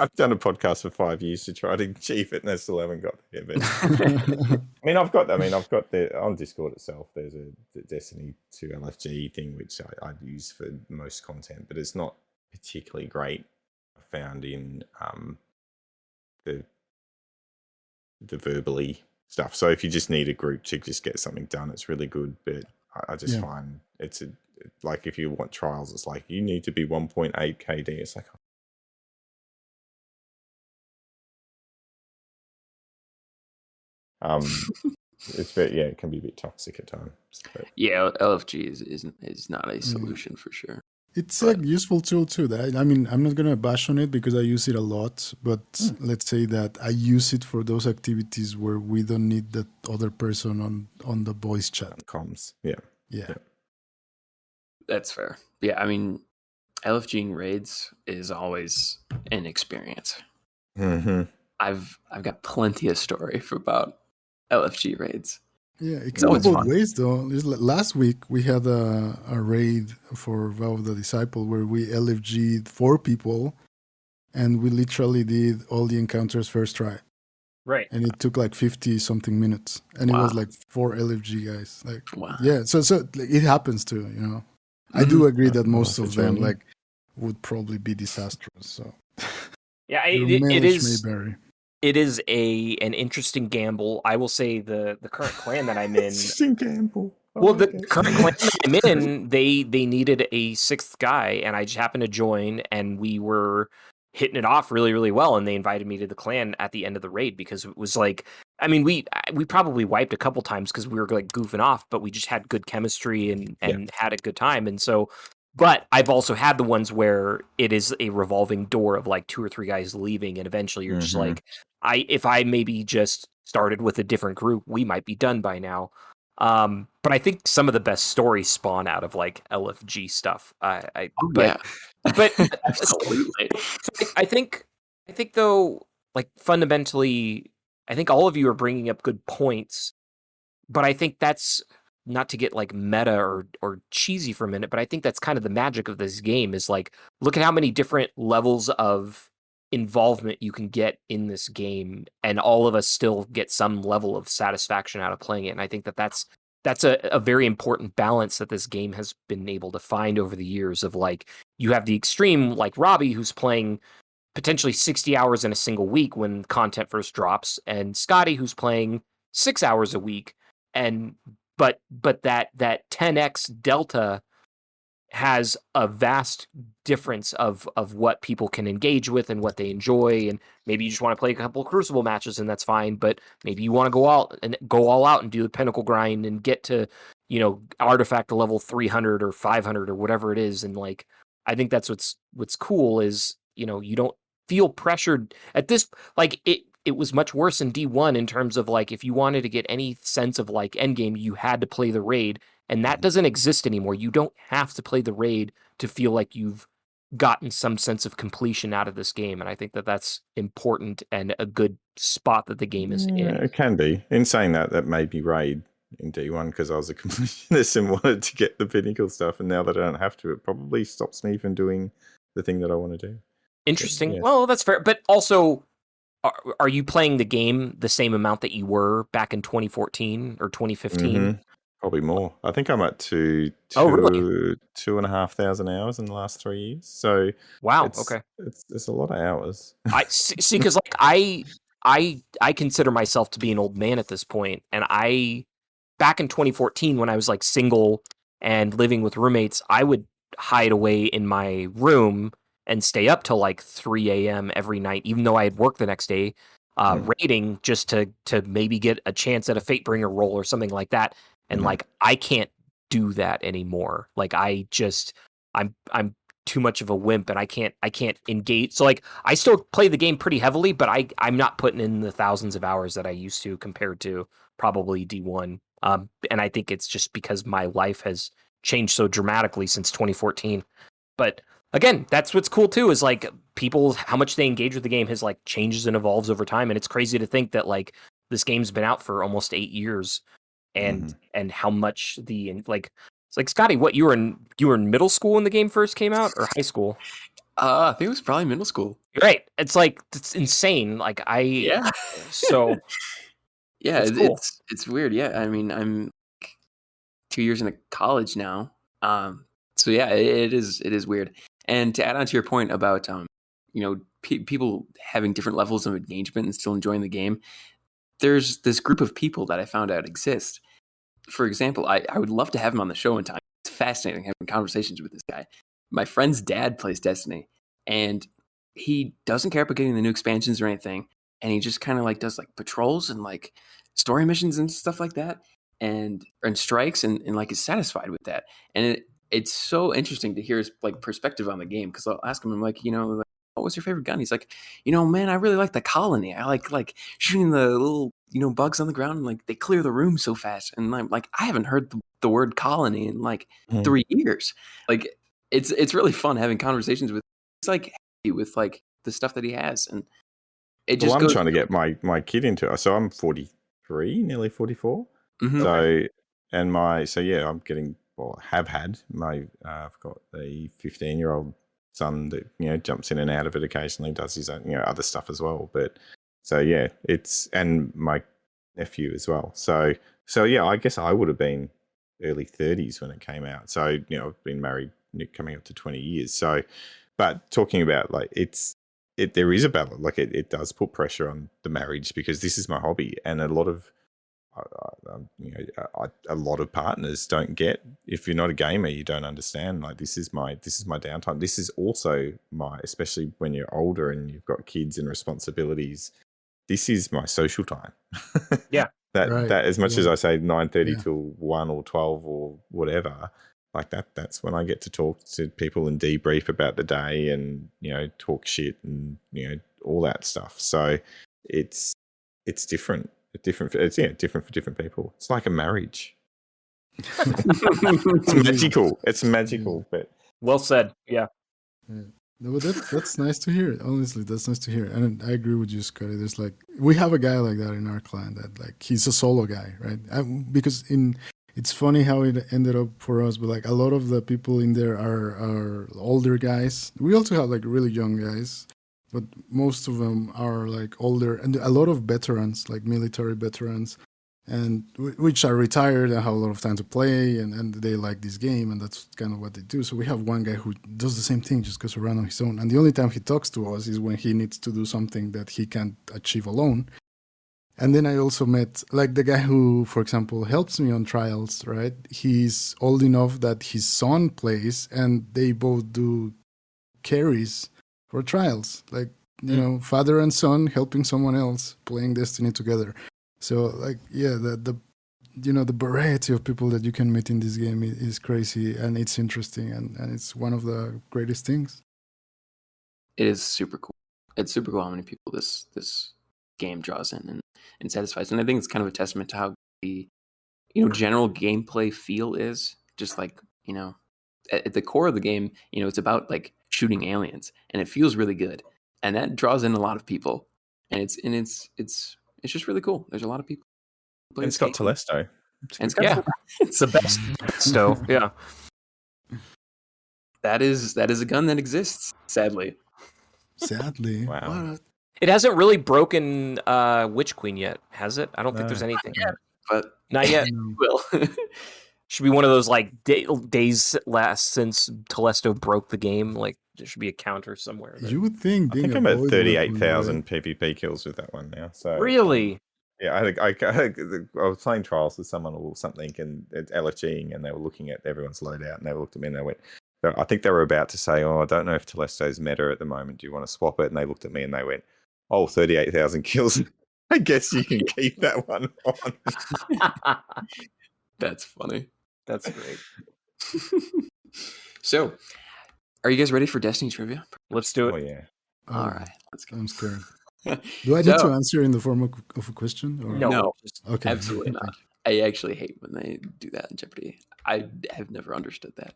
I've done a podcast for 5 years to try to achieve it, and I still haven't got there. But I've got the on Discord itself. There's the Destiny 2 LFG thing, which I use for most content, but it's not particularly great. I found in the verbally stuff. So if you just need a group to just get something done, it's really good. But I just find it's like if you want trials, it's like you need to be 1.8 KD. It's like, it's it can be a bit toxic at times. But. Yeah, LFG is not a solution for sure. It's a useful tool too. I mean, I'm not gonna bash on it because I use it a lot. But let's say that I use it for those activities where we don't need that other person on the voice chat. Comms, yeah. That's fair. Yeah, I mean, LFGing raids is always an experience. Mm-hmm. I've got plenty of story about LFG raids. Yeah, it can go both ways though. Last week we had a raid for Valve the Disciple where we LFG'd 4 people, and we literally did all the encounters first try. Right. And it took like 50 something minutes, and it was like 4 LFG guys. Like, yeah. So it happens too. I do agree that most of them like would probably be disastrous. So yeah, it is. May vary. It is an interesting gamble. I will say the current clan that I'm in. Interesting gamble. Well, the current clan that I'm in, they needed a 6th guy, and I just happened to join, and we were hitting it off really, really well. And they invited me to the clan at the end of the raid because it was like, I mean, we probably wiped a couple times because we were like goofing off, but we just had good chemistry and had a good time. And so, but I've also had the ones where it is a revolving door of like 2 or 3 guys leaving, and eventually you're just like, if I maybe just started with a different group, we might be done by now. But I think some of the best stories spawn out of like LFG stuff. But absolutely. I think though, like fundamentally, I think all of you are bringing up good points, but I think that's not to get like meta or cheesy for a minute, but I think that's kind of the magic of this game is like, look at how many different levels of involvement you can get in this game, and all of us still get some level of satisfaction out of playing it. And I think that's a very important balance that this game has been able to find over the years of like, you have the extreme like Robbie who's playing potentially 60 hours in a single week when content first drops, and Scotty who's playing 6 hours a week, and but that 10x delta has a vast difference of what people can engage with and what they enjoy. And maybe you just want to play a couple of Crucible matches, and that's fine. But maybe you want to go all out and do the pinnacle grind and get to, artifact to level 300 or 500 or whatever it is. And like, I think that's what's cool is, you don't feel pressured at this. Like it was much worse in D1 in terms of like, if you wanted to get any sense of like endgame, you had to play the raid. And that doesn't exist anymore. You don't have to play the raid to feel like you've gotten some sense of completion out of this game. And I think that that's important and a good spot that the game is in. It can be. In saying that made me raid in D1 because I was a completionist and wanted to get the pinnacle stuff. And now that I don't have to, it probably stops me from doing the thing that I want to do. Interesting. Yeah. Well, that's fair. But also, are you playing the game the same amount that you were back in 2014 or 2015? Mm-hmm. Probably more. I think I'm up to really? 2,500 hours in the last 3 years. So wow, okay, it's a lot of hours. I see because like I consider myself to be an old man at this point, and back in 2014 when I was like single and living with roommates, I would hide away in my room and stay up till like 3 a.m. every night, even though I had work the next day. Raiding just to maybe get a chance at a Fatebringer roll or something like that. And like, I can't do that anymore. Like I'm too much of a wimp, and I can't engage. So like, I still play the game pretty heavily, but I'm not putting in the thousands of hours that I used to compared to probably D1. And I think it's just because my life has changed so dramatically since 2014. But again, that's what's cool too, is like people, how much they engage with the game has like changes and evolves over time. And it's crazy to think that like this game's been out for almost 8 years, and how much it's like, Scotty, what, you were in middle school when the game first came out, or high school? I think it was probably middle school. Right. It's like, it's insane. Like Yeah. So yeah, it's cool. it's weird. Yeah, I mean, I'm 2 years into college now. So yeah, it is weird. And to add on to your point about people having different levels of engagement and still enjoying the game, there's this group of people that I found out exist. For example, I would love to have him on the show in time. It's fascinating having conversations with this guy. My friend's dad plays Destiny, and he doesn't care about getting the new expansions or anything. And he just kind of like does like patrols and like story missions and stuff like that, and strikes, and like is satisfied with that. And it's so interesting to hear his like perspective on the game, because I'll ask him, I'm like, like, what was your favorite gun? He's like, man, I really like the colony. I like shooting the little bugs on the ground, and like they clear the room so fast. And I'm like, I haven't heard the word colony in like 3 years. Like it's really fun having conversations with. He's like happy with like the stuff that he has, and it just. I'm trying to get my kid into it. So I'm 43, nearly 44. Mm-hmm. I'm getting. Well, have had my. I've got a 15-year-old son that jumps in and out of it occasionally, does his own other stuff as well. But so yeah, and my nephew as well. So yeah, I guess I would have been early 30s when it came out. So I've been married coming up to 20 years. So, but talking about like there is a balance. Like it does put pressure on the marriage, because this is my hobby, and a lot of a lot of partners don't get. If you're not a gamer, you don't understand. Like this is my downtime. This is also especially when you're older and you've got kids and responsibilities. This is my social time. Yeah. That as much as I say 9:30 till 1 or 12 or whatever, like that's when I get to talk to people and debrief about the day and talk shit and all that stuff. So it's different. It's different for different people. It's like a marriage. It's magical. It's magical. But well said. Yeah. No, but that's nice to hear. Honestly, that's nice to hear. And I agree with you, Scotty. There's like, we have a guy like that in our clan that like he's a solo guy, right? Because it's funny how it ended up for us, but like a lot of the people in there are older guys. We also have like really young guys, but most of them are like older, and a lot of veterans, like military veterans, and which are retired and have a lot of time to play, and they like this game, and that's kind of what they do. So we have one guy who does the same thing, just goes around on his own, and the only time he talks to us is when he needs to do something that he can't achieve alone. And then I also met like the guy who, for example, helps me on trials, right? He's old enough that his son plays, and they both do carries for trials, like father and son helping someone else playing Destiny together. So like the variety of people that you can meet in this game is crazy, and it's interesting, and it's one of the greatest things. It is super cool. It's super cool how many people this game draws in and satisfies, and I think it's kind of a testament to how the general gameplay feel is. Just like at the core of the game, it's about like shooting aliens, and it feels really good, and that draws in a lot of people, and it's just really cool. There's a lot of people. And it's got Telesto. It's the best. So yeah, that is a gun that exists. Sadly. Wow. What? It hasn't really broken Witch Queen yet, has it? I don't think there's anything. Not yet. It will. Should be one of those like days last since Telesto broke the game. Like there should be a counter somewhere. You would think. I think I'm at 38,000 PvP kills with that one now. So really, yeah, I was playing trials with someone or something, and it's LFGing, and they were looking at everyone's loadout, and they looked at me and they went. I think they were about to say, "Oh, I don't know if Telesto's meta at the moment. Do you want to swap it?" And they looked at me and they went, "Oh, 38,000 kills. I guess you can keep that one on." That's funny. That's great. So, are you guys ready for Destiny trivia? Let's do it. Oh yeah. All right, let's go. I'm scared. Do I need to answer in the form of a question? Or? No. Okay. Absolutely not. I actually hate when they do that in Jeopardy. I have never understood that.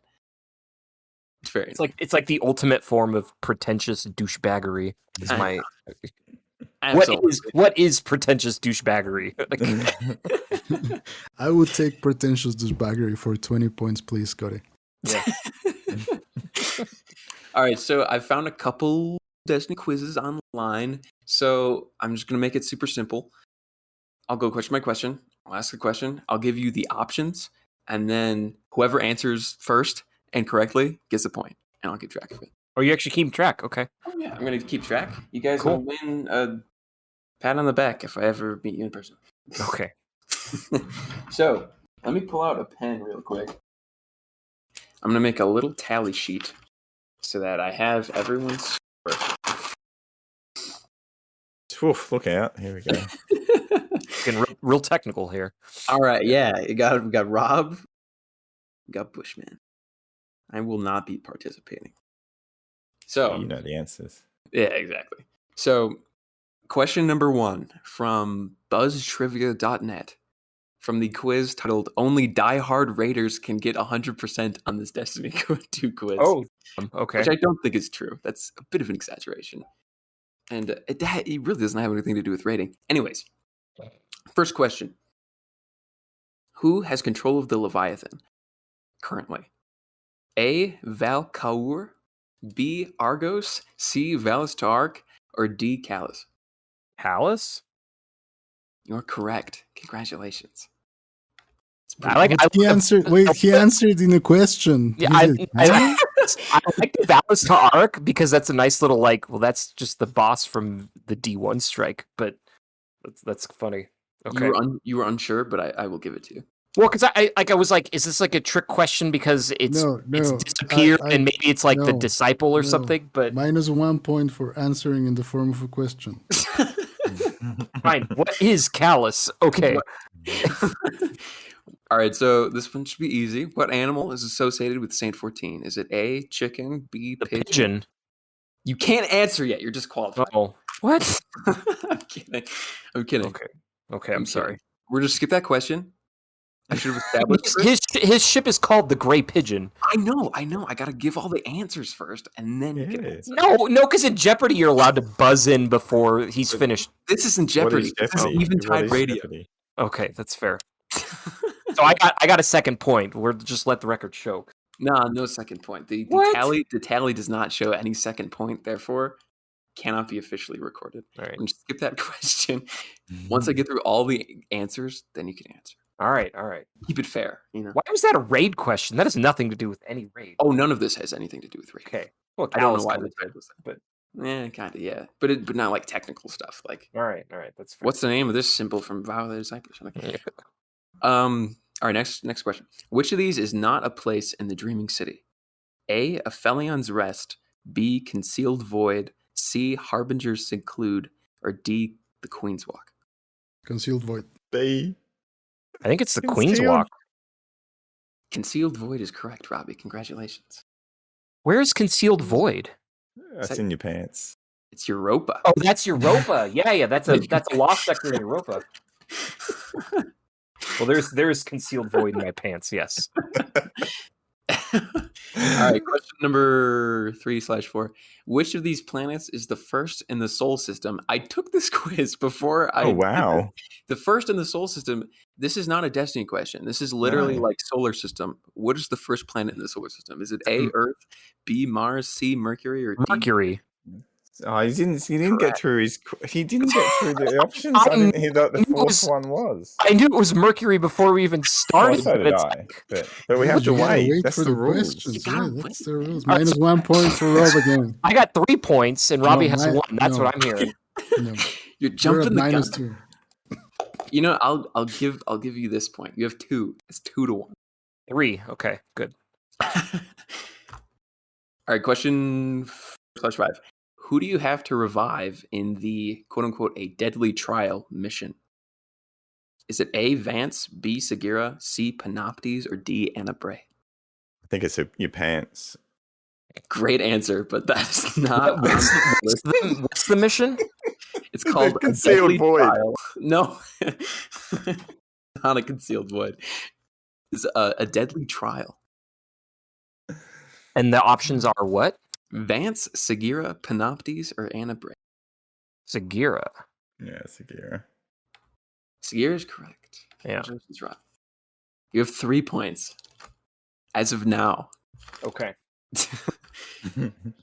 It's very It's like the ultimate form of pretentious douchebaggery. Is I my absolutely. what is pretentious douchebaggery? I would take pretentious douchebaggery for 20 points, please, Scotty. Yeah. All right, so I found a couple Destiny quizzes online. So I'm just going to make it super simple. I'll go question by question. I'll ask a question. I'll give you the options. And then whoever answers first and correctly gets a point. And I'll keep track of it. Oh, you actually keep track. Okay. Oh, yeah. I'm going to keep track. You guys Cool. will win a pat on the back if I ever meet you in person. Okay. So let me pull out a pen real quick. I'm going to make a little tally sheet so that I have everyone's score. Oof, look out. Here we go. Getting real technical here. All right, yeah. We got Rob. We got Bushman. I will not be participating. So You know the answers. yeah, exactly. So question number 1 from buzztrivia.net from the quiz titled "Only Die-Hard Raiders Can Get 100% on this Destiny 2 quiz." Oh, okay. Which I don't think is true. That's a bit of an exaggeration. And it really doesn't have anything to do with rating. Anyways, first question. Who has control of the Leviathan currently? A. Valkaur, B. Argos, C. Valistar, or D. Callus? Callus? You're correct. Congratulations. He answered. Wait, he answered in a question. Yeah, He did. I like the Valistar arc because that's a nice little well, that's just the boss from the D1 strike, but that's funny. Okay. You were unsure, but I will give it to you. Well, because I was like, is this like a trick question because it's disappeared and maybe it's like the disciple or something? But -1 point for answering in the form of a question. fine. What is Callus? Okay. All right, so this one should be easy. What animal is associated with Saint 14? Is it A, chicken, B, The pigeon. You can't answer yet. You're disqualified. Oh, what? I'm kidding. Okay. I'm sorry. We're just skip that question. I should have established his ship is called the Gray Pigeon. I know. I got to give all the answers first, and then you can answer. No, because in Jeopardy you're allowed to buzz in before he's finished. This isn't Jeopardy. This is Eventide Radio. Jeopardy? Okay, that's fair. So I got a second point. We're just let the record show. Nah, no second point. The tally does not show any second point, therefore cannot be officially recorded. All right. I'm just skip that question. Once I get through all the answers, then you can answer. All right. Keep it fair, Why was that a raid question? That has nothing to do with any raid. Oh, none of this has anything to do with raid. Okay. Well, I don't know why the raid was that, but kind of, yeah. But not like technical stuff. Like, all right, that's fair. What's the name of this symbol from Vow of the Disciples? All right, next question. Which of these is not a place in the Dreaming City? A. Aphelion's Rest, B. Concealed Void, C. Harbinger's Seclude, or D. The Queen's Walk? Concealed Void. B. I think it's the Queen's Walk. Concealed Void is correct, Robbie. Congratulations. Where is Concealed Void? That's in your pants. It's Europa. Oh, that's Europa. Yeah. That's a lost sector in Europa. Well, there's Concealed Void in my pants. Yes. All right, question number 3/4. Which of these planets is the first in the Sol system? I took this quiz before I. Oh, wow. The first in the Sol system. This is not a Destiny question. This is literally like solar system. What is the first planet in the solar system? Is it A, Earth, B, Mars, C, Mercury, or D? Mercury? Oh, he didn't get through the options. I didn't hear that the fourth one was. I knew it was Mercury before we even started. So did I. But we have to wait. That's for the rules. Questions. Yeah, that's the rules. -1 point for Rob again. I got 3 points and Robbie has 1. That's what I'm hearing. No. You're jumping the gun. -2. You know, I'll give you this point. You have 2. It's 2-1. 3. Okay, good. All right, question /5. Who do you have to revive in the quote-unquote a deadly trial mission? Is it A, Vance, B, Sagira, C, Panoptes, or D, Anna Bray? I think it's your pants. Great answer, but that's not. What's the mission? It's called Concealed Void. Trial. No. not a concealed void. It's a deadly trial. And the options are what? Vance, Sagira, Panoptes, or Anna Bray. Sagira. Yeah, Sagira. Sagira is correct. Yeah. Congratulations, Rob. You have 3 points as of now. Okay.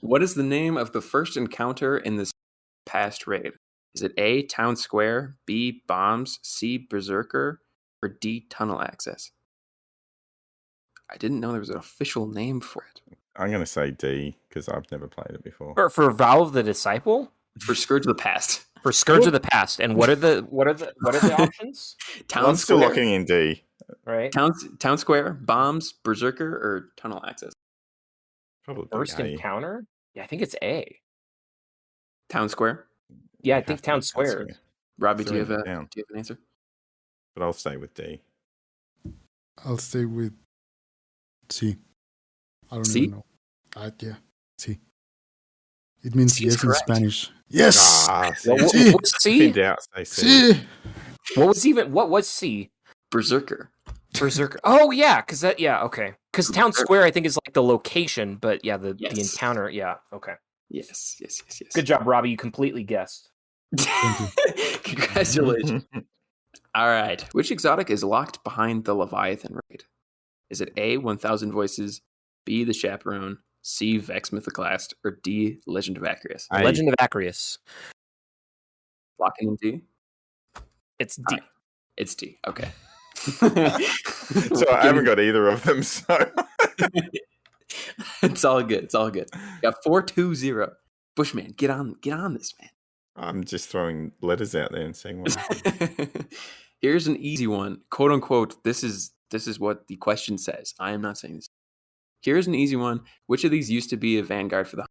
What is the name of the first encounter in this past raid? Is it A, Town Square, B, Bombs, C, Berserker, or D, Tunnel Access? I didn't know there was an official name for it. I'm going to say D because I've never played it before. For Valve the Disciple? For Scourge of the Past. For Scourge of the Past. And what are the options? Town I'm still Square, locking in D. Right. Town Square, Bombs, Berserker, or Tunnel Access? Probably First A. encounter? Yeah, I think it's A. Town Square. Yeah, I Have think to Town be Square. Robbie, It's do you have written down. an answer? But I'll stay with D. I'll stay with C. I don't C? even know. Yeah, C. It means C is yes in correct. Spanish. Yes! Ah, What was C? in doubt, say C. C! What was C? Berserker. Berserker. Oh yeah, okay. Because Town Square I think is like the location, but yeah, the Yes. encounter, yeah, okay. Yes. Good job, Robbie. You completely guessed. Congratulations. All right. Which exotic is locked behind the Leviathan raid? Is it A, 1000 Voices, B, the Chaperone, C, Vex Mythoclast, or D, Legend of Acreus? A. Legend of Acreus. Locking in D? It's D. Alright. It's D. Okay. So I haven't got either of them, so It's all good. Got 4-2-0. Bushman, get on this, man. I'm just throwing letters out there and seeing what happens. Here's an easy one. Quote unquote, this is what the question says. I am not saying this. Here's an easy one. Which of these used to be a vanguard for the...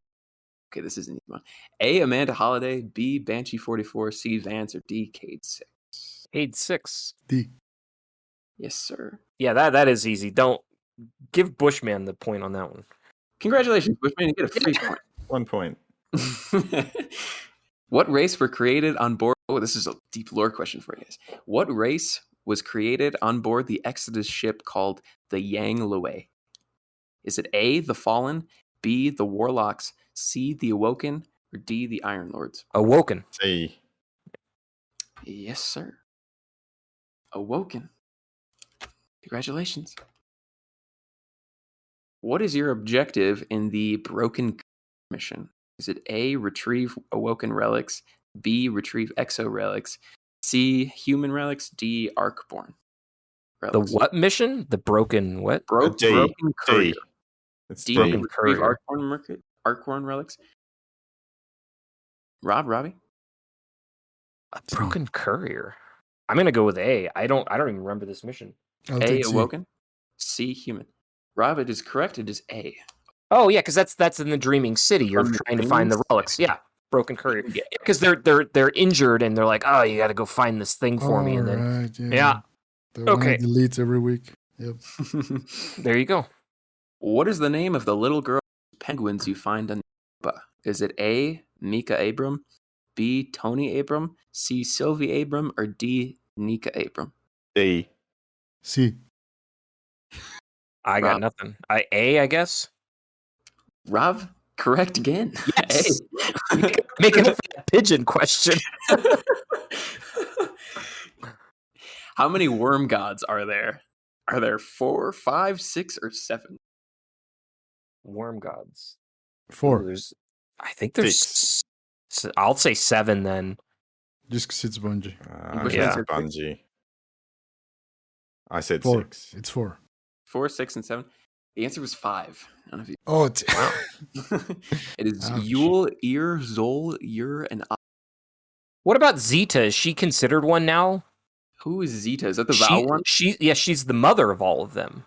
Okay, this is an easy one. A, Amanda Holiday, B, Banshee 44, C, Vance, or D, Cade 6. Cade 6. D. Yes, sir. Yeah, that is easy. Don't give Bushman the point on that one. Congratulations, Bushman. You get a free point. 1 point. What race were created on board? Oh, this is a deep lore question for you guys. What race was created on board the Exodus ship called the Yang Lue? Is it A, the Fallen, B, the Warlocks, C, the Awoken, or D, the Iron Lords? Awoken. C. Yes, sir. Awoken. Congratulations. What is your objective in the Broken mission? Is it A, retrieve Awoken relics, B, retrieve Exo relics, C, human relics, D, Arkborn relics? The what mission? The broken what? D. Broken Courier. D. It's D, D. Broken retrieve Courier. Arkborn relics. Robbie? A broken courier. I'm gonna go with A. I don't even remember this mission. I'll A, take C. Awoken, C, human. Rob, it is correct. It is A. Oh yeah, because that's in the Dreaming City. You're From the trying to find the Dreaming relics. Yeah, broken courier. Because they're injured and they're like, oh, you got to go find this thing for me. And then Alright, yeah. The one Okay. that deletes every week. Yep. there you go. What is the name of the little girl penguins you find on Napa? Is it A, Mika Abram, B, Tony Abram, C, Sylvie Abram, or D, Nika Abram? D. C. I got Rob. nothing. I guess. Rob, correct again. Yes. Making up for that pigeon question. How many worm gods are there? Are there 4, 5, 6, or 7? Worm gods. Ooh, 4. I think there's. I'll say 7 then. Just because it's Bungie. Bushman Yeah. said Bungie. I said 4. 6. It's 4. 4, 6, and 7. The answer was 5. None of you. Oh, it's It is Ouch. Yule, Ear, Zol, Ur, and What about Zeta? Is she considered one now? who is Zeta? Is that the Val one? She's the mother of all of them.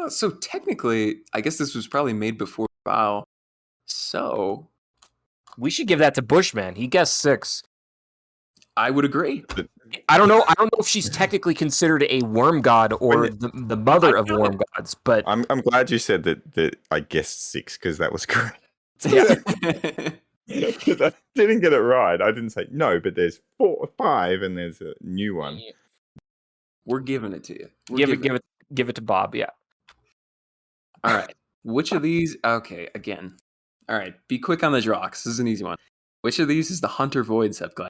So technically, I guess this was probably made before Val. So We should give that to Bushman. He guessed 6. I would agree. I don't know if she's technically considered a worm god or the mother of worm gods, but I'm glad you said that I guessed 6 because that was correct. Yeah. Because I didn't get it right. I didn't say no, but there's 4 or 5 and there's a new one. We're giving it to you. Give it to Bob. Yeah. All right. Which of these? Okay, again. All right. Be quick on the draw. 'Cause this is an easy one. Which of these is the Hunter Void subclass?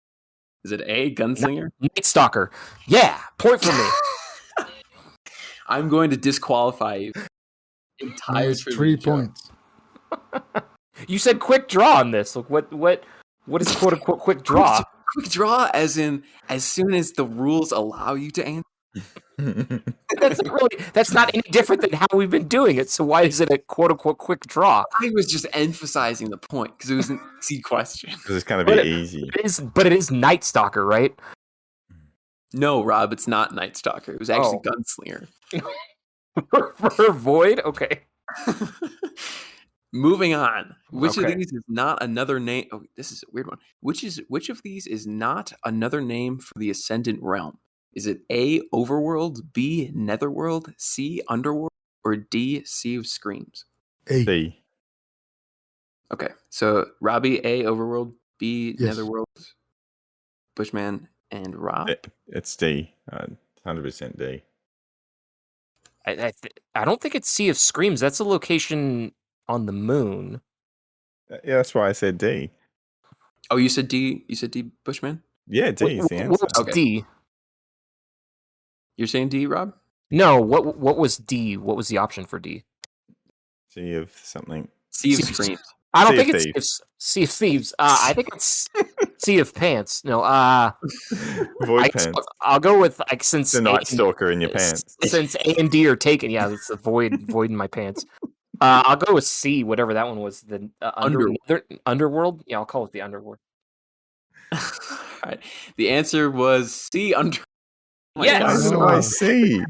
Is it A, Gunslinger? Night Stalker. Yeah. Point for me. I'm going to disqualify you. Entire Minus trivia 3 show. points. You said quick draw on this. Look, what is quote unquote quick draw? Quick draw, as in as soon as the rules allow you to answer. That's not any different than how we've been doing it. So why is it a quote unquote quick draw? I was just emphasizing the point because it was an easy question. Because it's going to be easy. But it is Night Stalker, right? No, Rob, it's not Night Stalker. It was actually Gunslinger. For Void? Okay. Moving on. Which of Okay. these is not another name? Oh, this is a weird one. Which of these is not another name for the Ascendant Realm? Is it A, Overworld, B, Netherworld, C, Underworld, or D, Sea of Screams? A. D. Okay, so Robbie, A, Overworld, B, Yes. Netherworld, Bushman, and Rob. It's D. 100% D. I don't think it's Sea of Screams. That's a location on the moon. Yeah, that's why I said D. Oh, you said D. You said D, Bushman. Yeah, D is the answer. What was Okay. D? You're saying D, Rob? No, what was D? What was the option for D? Sea of something. Sea of Sea of Screams. I don't Sea of think Thieves. it's Sea of Thieves. I think it's Sea of Pants. No, Void pants. I'll go with since The Night Stalker in your pants. Since A and D are taken, yeah, it's the void in my pants. I'll go with C, whatever that one was. The Underworld. Yeah, I'll call it the Underworld. All right. The answer was C, Underworld. Oh Yes! Why did No. I C?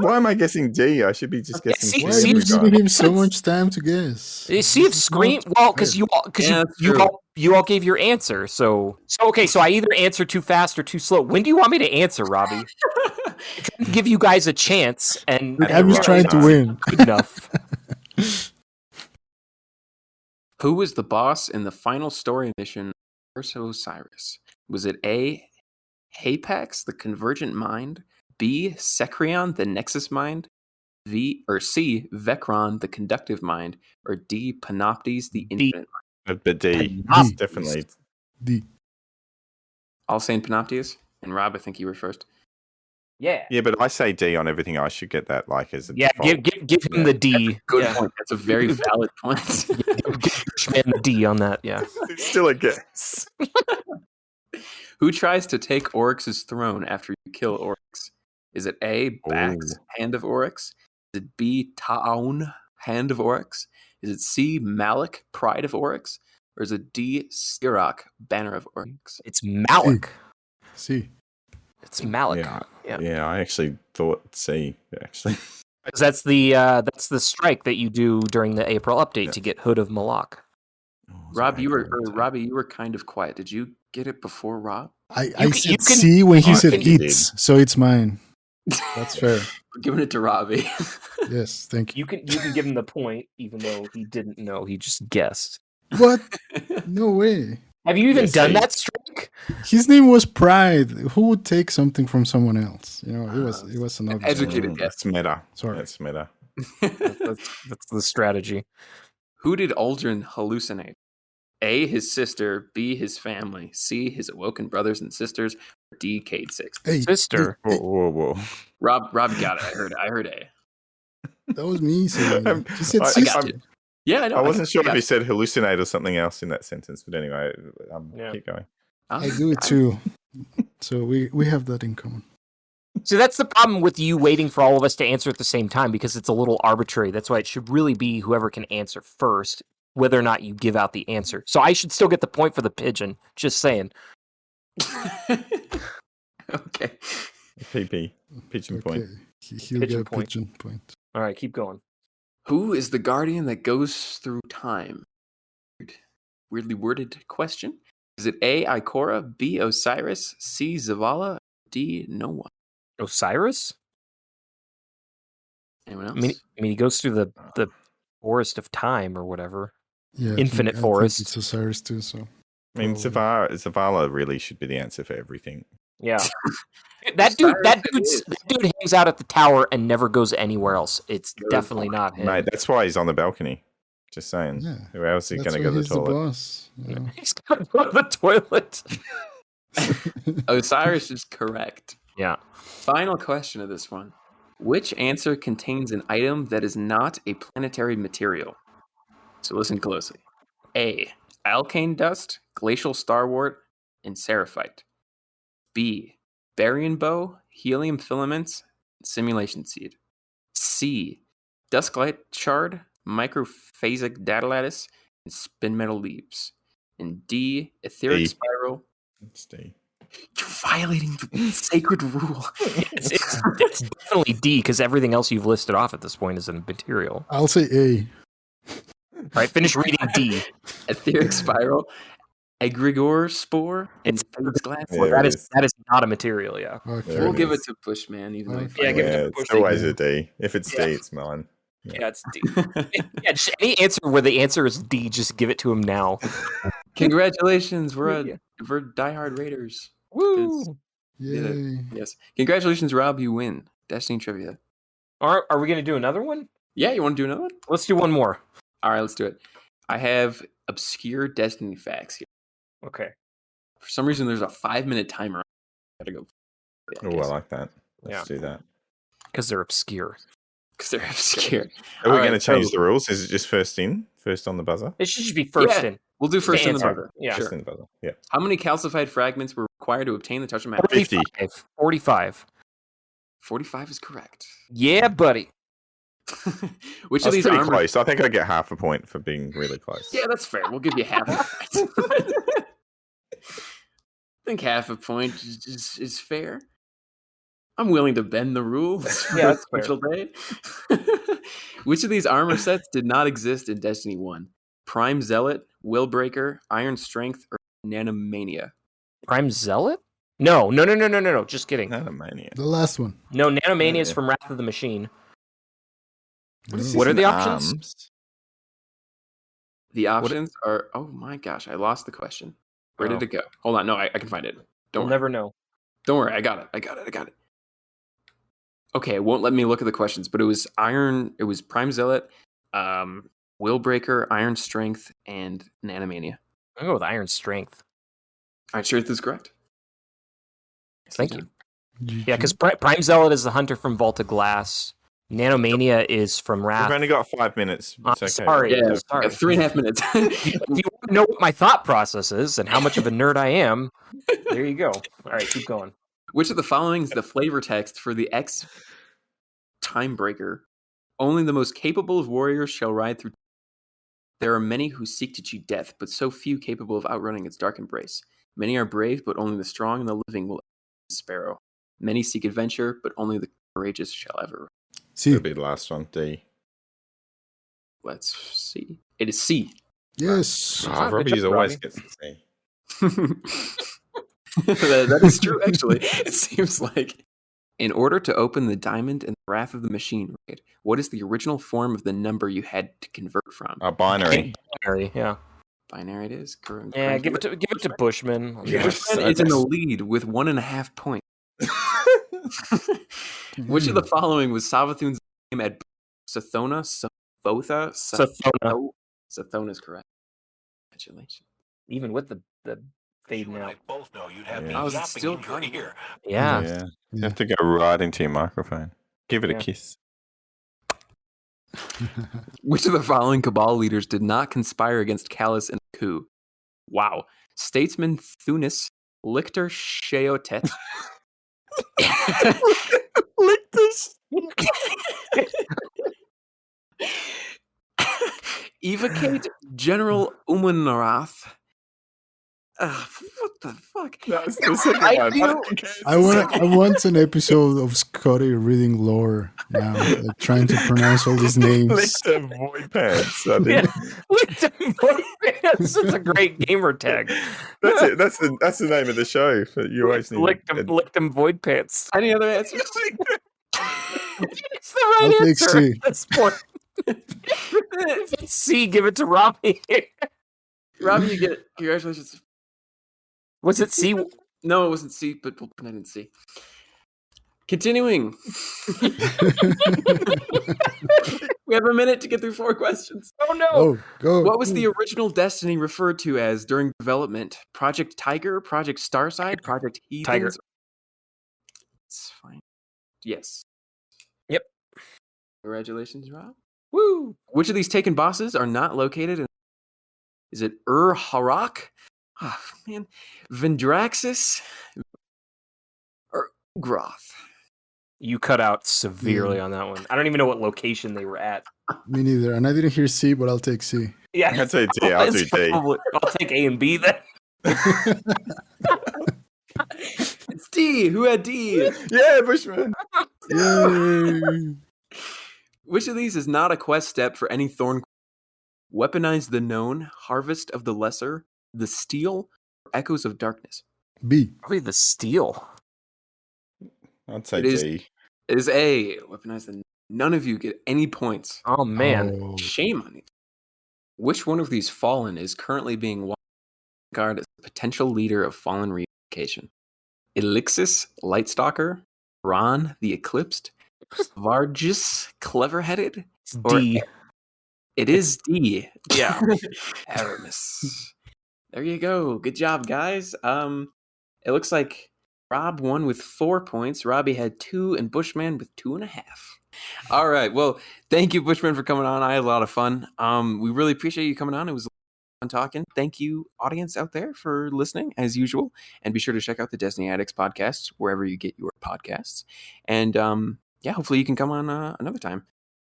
Why am I guessing D? I should be just guessing C- C. Why C- are you C- giving him so much time to guess? Sea of Scream. Well, because Yeah, that's you true. all gave your answer. So okay. So I either answer too fast or too slow. When do you want me to answer, Robbie? I'm trying to give you guys a chance, and At the I'm just right trying to time. win. good enough. Who was the boss in the final story mission, Curse of Osiris? Was it A, Hapax, the Convergent Mind, B, Sekrion, the Nexus Mind, C, Vecron, the Conductive Mind, or D, Panoptes, the Infinite Mind? But D. Panoptes. Definitely. D. All saying Panoptes? And Rob, I think you were first. Yeah. Yeah, but I say D on everything. I should get that like as a Yeah. default. Give him the D. Good Yeah. point. That's a very valid point. Give Bushman the D on that. Yeah. It's still a guess. Who tries to take Oryx's throne after you kill Oryx? Is it A, Bax, Ooh. Hand of Oryx? Is it B, Ta'aun, Hand of Oryx? Is it C, Malik, Pride of Oryx? Or is it D, Sirach, Banner of Oryx? It's Malik. C. It's Malik. Yeah. Yeah. Yeah, I actually thought C, actually. 'Cause that's the strike that you do during the April update to get Hood of Malak. Rob, Robbie, you were kind of quiet. Did you get it before Rob? I You said can- C when he I said think you it's, so it's mine. That's fair. We're giving it to Robbie. Yes, thank you. You can give him the point, even though he didn't know. He just guessed. What? No way. Have you even Yes, done see. that strike? His name was Pride. Who would take something from someone else? You know, it was an obvious. Educated guess. That's meta. Sorry. That's meta. That's the strategy. Who did Aldrin hallucinate? A, his sister, B, his family, C, his awoken brothers and sisters, or D, Cade Six. Hey, Sister. Whoa, whoa, whoa. Rob got it. I heard A. that was me saying it. He said I sister. got you. Yeah, I know. I wasn't sure got if it. he said hallucinate or something else in that sentence, but anyway, Yeah. keep going. I do it too. So we have that in common. So that's the problem with you waiting for all of us to answer at the same time, because it's a little arbitrary. That's why it should really be whoever can answer first, whether or not you give out the answer. So I should still get the point for the pigeon. Just saying. Okay. PP. Pigeon Okay. point. He'll Pigeon get a point. pigeon point. All right, keep going. Who is the guardian that goes through time? Weirdly worded question. Is it A, Ikora, B, Osiris, C, Zavala, D, no one? Osiris? Anyone else? I mean, he goes through the forest of time or whatever. Yeah, Infinite I think Forest. it's Osiris too. So I mean, Probably. Zavala really should be the answer for everything. Yeah. That dude dude hangs out at the tower and never goes anywhere else. It's Good definitely point. not him. Mate, that's why he's on the balcony. Just saying. Yeah. Who else is That's going to why go to the he's the toilet? boss. You know? He's gonna go to the toilet. Osiris is correct. Yeah. Final question of this one. Which answer contains an item that is not a planetary material? So listen closely. A. Alkane dust, glacial starwort, and seraphite. B. Barian bow, helium filaments, simulation seed. C. Dusklight shard, microphasic data lattice, and spin metal leaves. And D. Etheric D. spiral. It's D. You're violating the sacred rule. It's definitely D because everything else you've listed off at this point is a material. I'll say A. All right, finish reading D. Etheric spiral, egregore spore, and phase glass. Yeah, that it is not a material. Yeah. Okay. We'll it give is. it to Bushman, even though he Yeah, give it to It's Bush. always a D. If it's Yeah. D, it's mine. Yeah, it's D. Yeah, just any answer where the answer is D, just give it to him now. Congratulations, we're Yeah. diehard Raiders. Woo! Yay. Yes, congratulations, Rob. You win Destiny trivia. Are we gonna do another one? Yeah, you want to do another one? Let's do one more. All right, let's do it. I have obscure Destiny facts here. Okay. For some reason, there's a 5-minute timer. Gotta go. Oh, I like that. Let's do that. Because they're obscure. Because they're obscure. Are we All going to right, change so the rules? Is it just first in, first on the buzzer? It should just be first Yeah. in. We'll do first in the answer. buzzer. Yeah. First Sure. in the buzzer. Yeah. How many calcified fragments were required to obtain the Touch of Magic? 50. 45. 45 is correct. Yeah, buddy. Which of That's these pretty armor? close. I think I get half a point for being really close. Yeah, that's fair. We'll give you half a point. I think half a point is fair. I'm willing to bend the rules for Yeah, a that's fair. special day. Which of these armor sets did not exist in Destiny 1? Prime Zealot, Willbreaker, Iron Strength, or Nanomania? Prime Zealot? No. Just kidding. Nanomania. The last one. No, Nanomania is Yeah. from Wrath of the Machine. Mm. What are Isn't the options? arms? The options are... Oh my gosh, I lost the question. Where did Oh. it go? Hold on. No, I can find it. Don't We'll worry. never know. Don't worry. I got it. Okay, it won't let me look at the questions, but it was Prime Zealot, Willbreaker, Iron Strength, and Nanomania. I'll go with Iron Strength. Iron Strength is correct. Thank you. GG. Yeah, because Prime Zealot is the hunter from Vault of Glass. Nanomania is from Wrath. We've only got 5 minutes. I'm It's okay. sorry. Yeah, Yeah, sorry. 3.5 minutes. If you want to know what my thought process is and how much of a nerd I am, there you go. All right, keep going. Which of the following is the flavor text for the X Timebreaker? Only the most capable of warriors shall ride through. There are many who seek to cheat death, but so few capable of outrunning its dark embrace. Many are brave, but only the strong and the living will sparrow. Many seek adventure, but only the courageous shall ever. See. It'll be the last one. D. Let's see. It is C. Yes. Ah, good Robbie's job, always Robbie. gets to C. That is true, actually. It seems like. In order to open the diamond and the Wrath of the Machine raid, what is the original form of the number you had to convert from? Binary. Binary, yeah. Binary it is. Correct. Yeah, give it to Bushman. Yes. Bushman is in the lead with 1.5 points. Which of the following was Savathun's name at Sathona? Sathotha? Sathona. Sathona is correct. Congratulations. Even with the fade You and now. I both know you'd have Yeah. me Oh, is it yapping still in your going? ear. Yeah. Yeah. You have to go right into your microphone. Give it Yeah. a kiss. Which of the following Cabal leaders did not conspire against Callus in a coup? Wow. Statesman Thunis, Lictor Sheotet. Lictus. Evocate General Umanarath. What the fuck? That's the second I one. feel- I want an episode of Scotty reading lore now, like trying to pronounce all these names. Lichter void pants. I Yeah. think. This is a great gamer tag. That's it. That's the name of the show. For you always need. Licked him void pants. Any other answers? It's the right I'll take answer C. at this point. If it's C, give it to Robbie. Robbie, you get it. Congratulations. Was it C? No, it wasn't C, but we'll pretend it's C. Continuing. We have a minute to get through 4 questions. Oh no! Oh, go. What was the original Destiny referred to as during development? Project Tiger, Project Starside, Project Heathens? Tiger. It's fine. Yes. Yep. Congratulations, Rob. Woo! Which of these taken bosses are not located in... Is it Harak? Oh, man. Vendraxis? Or Groth? You cut out severely on that one. I don't even know what location they were at. Me neither. And I didn't hear C, but I'll take C. Yeah, I'd say D. I'll do D. I'll take A and B then. It's D. Who had D? Yeah, Bushman. Yay. Which of these is not a quest step for any Thorn? Weaponize the Known, Harvest of the Lesser, The Steel, or Echoes of Darkness? B. Probably the steel. I'd say It is- D. It is A. Weaponize the Known. None of you get any points. Oh man. Oh. Shame on you. Which one of these Fallen is currently being regarded as a potential leader of Fallen reunification? Elixis, Lightstalker, Ron, the Eclipsed, Vargas, Clever-Headed? It's Or- D. It is D. Yeah. Aramis. There you go. Good job, guys. It looks like Rob won with 4 points. Robbie had 2, and Bushman with 2.5. All right. Well, thank you, Bushman, for coming on. I had a lot of fun. We really appreciate you coming on. It was fun talking. Thank you, audience out there, for listening as usual. And be sure to check out the Destiny Addicts podcast wherever you get your podcasts. And yeah, hopefully you can come on another time.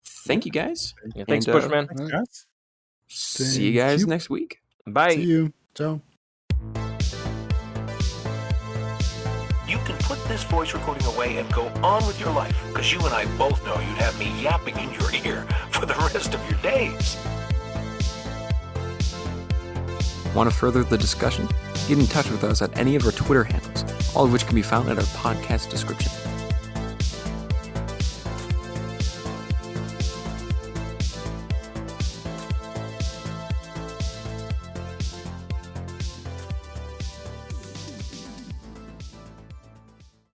Thank you, guys. Yeah, thanks, And, Bushman. Thanks, guys. See you Thank guys you. next week. Bye. See you. Ciao. You can put this voice recording away and go on with your life, because you and I both know you'd have me yapping in your ear for the rest of your days. Want to further the discussion? Get in touch with us at any of our Twitter handles, all of which can be found at our podcast description.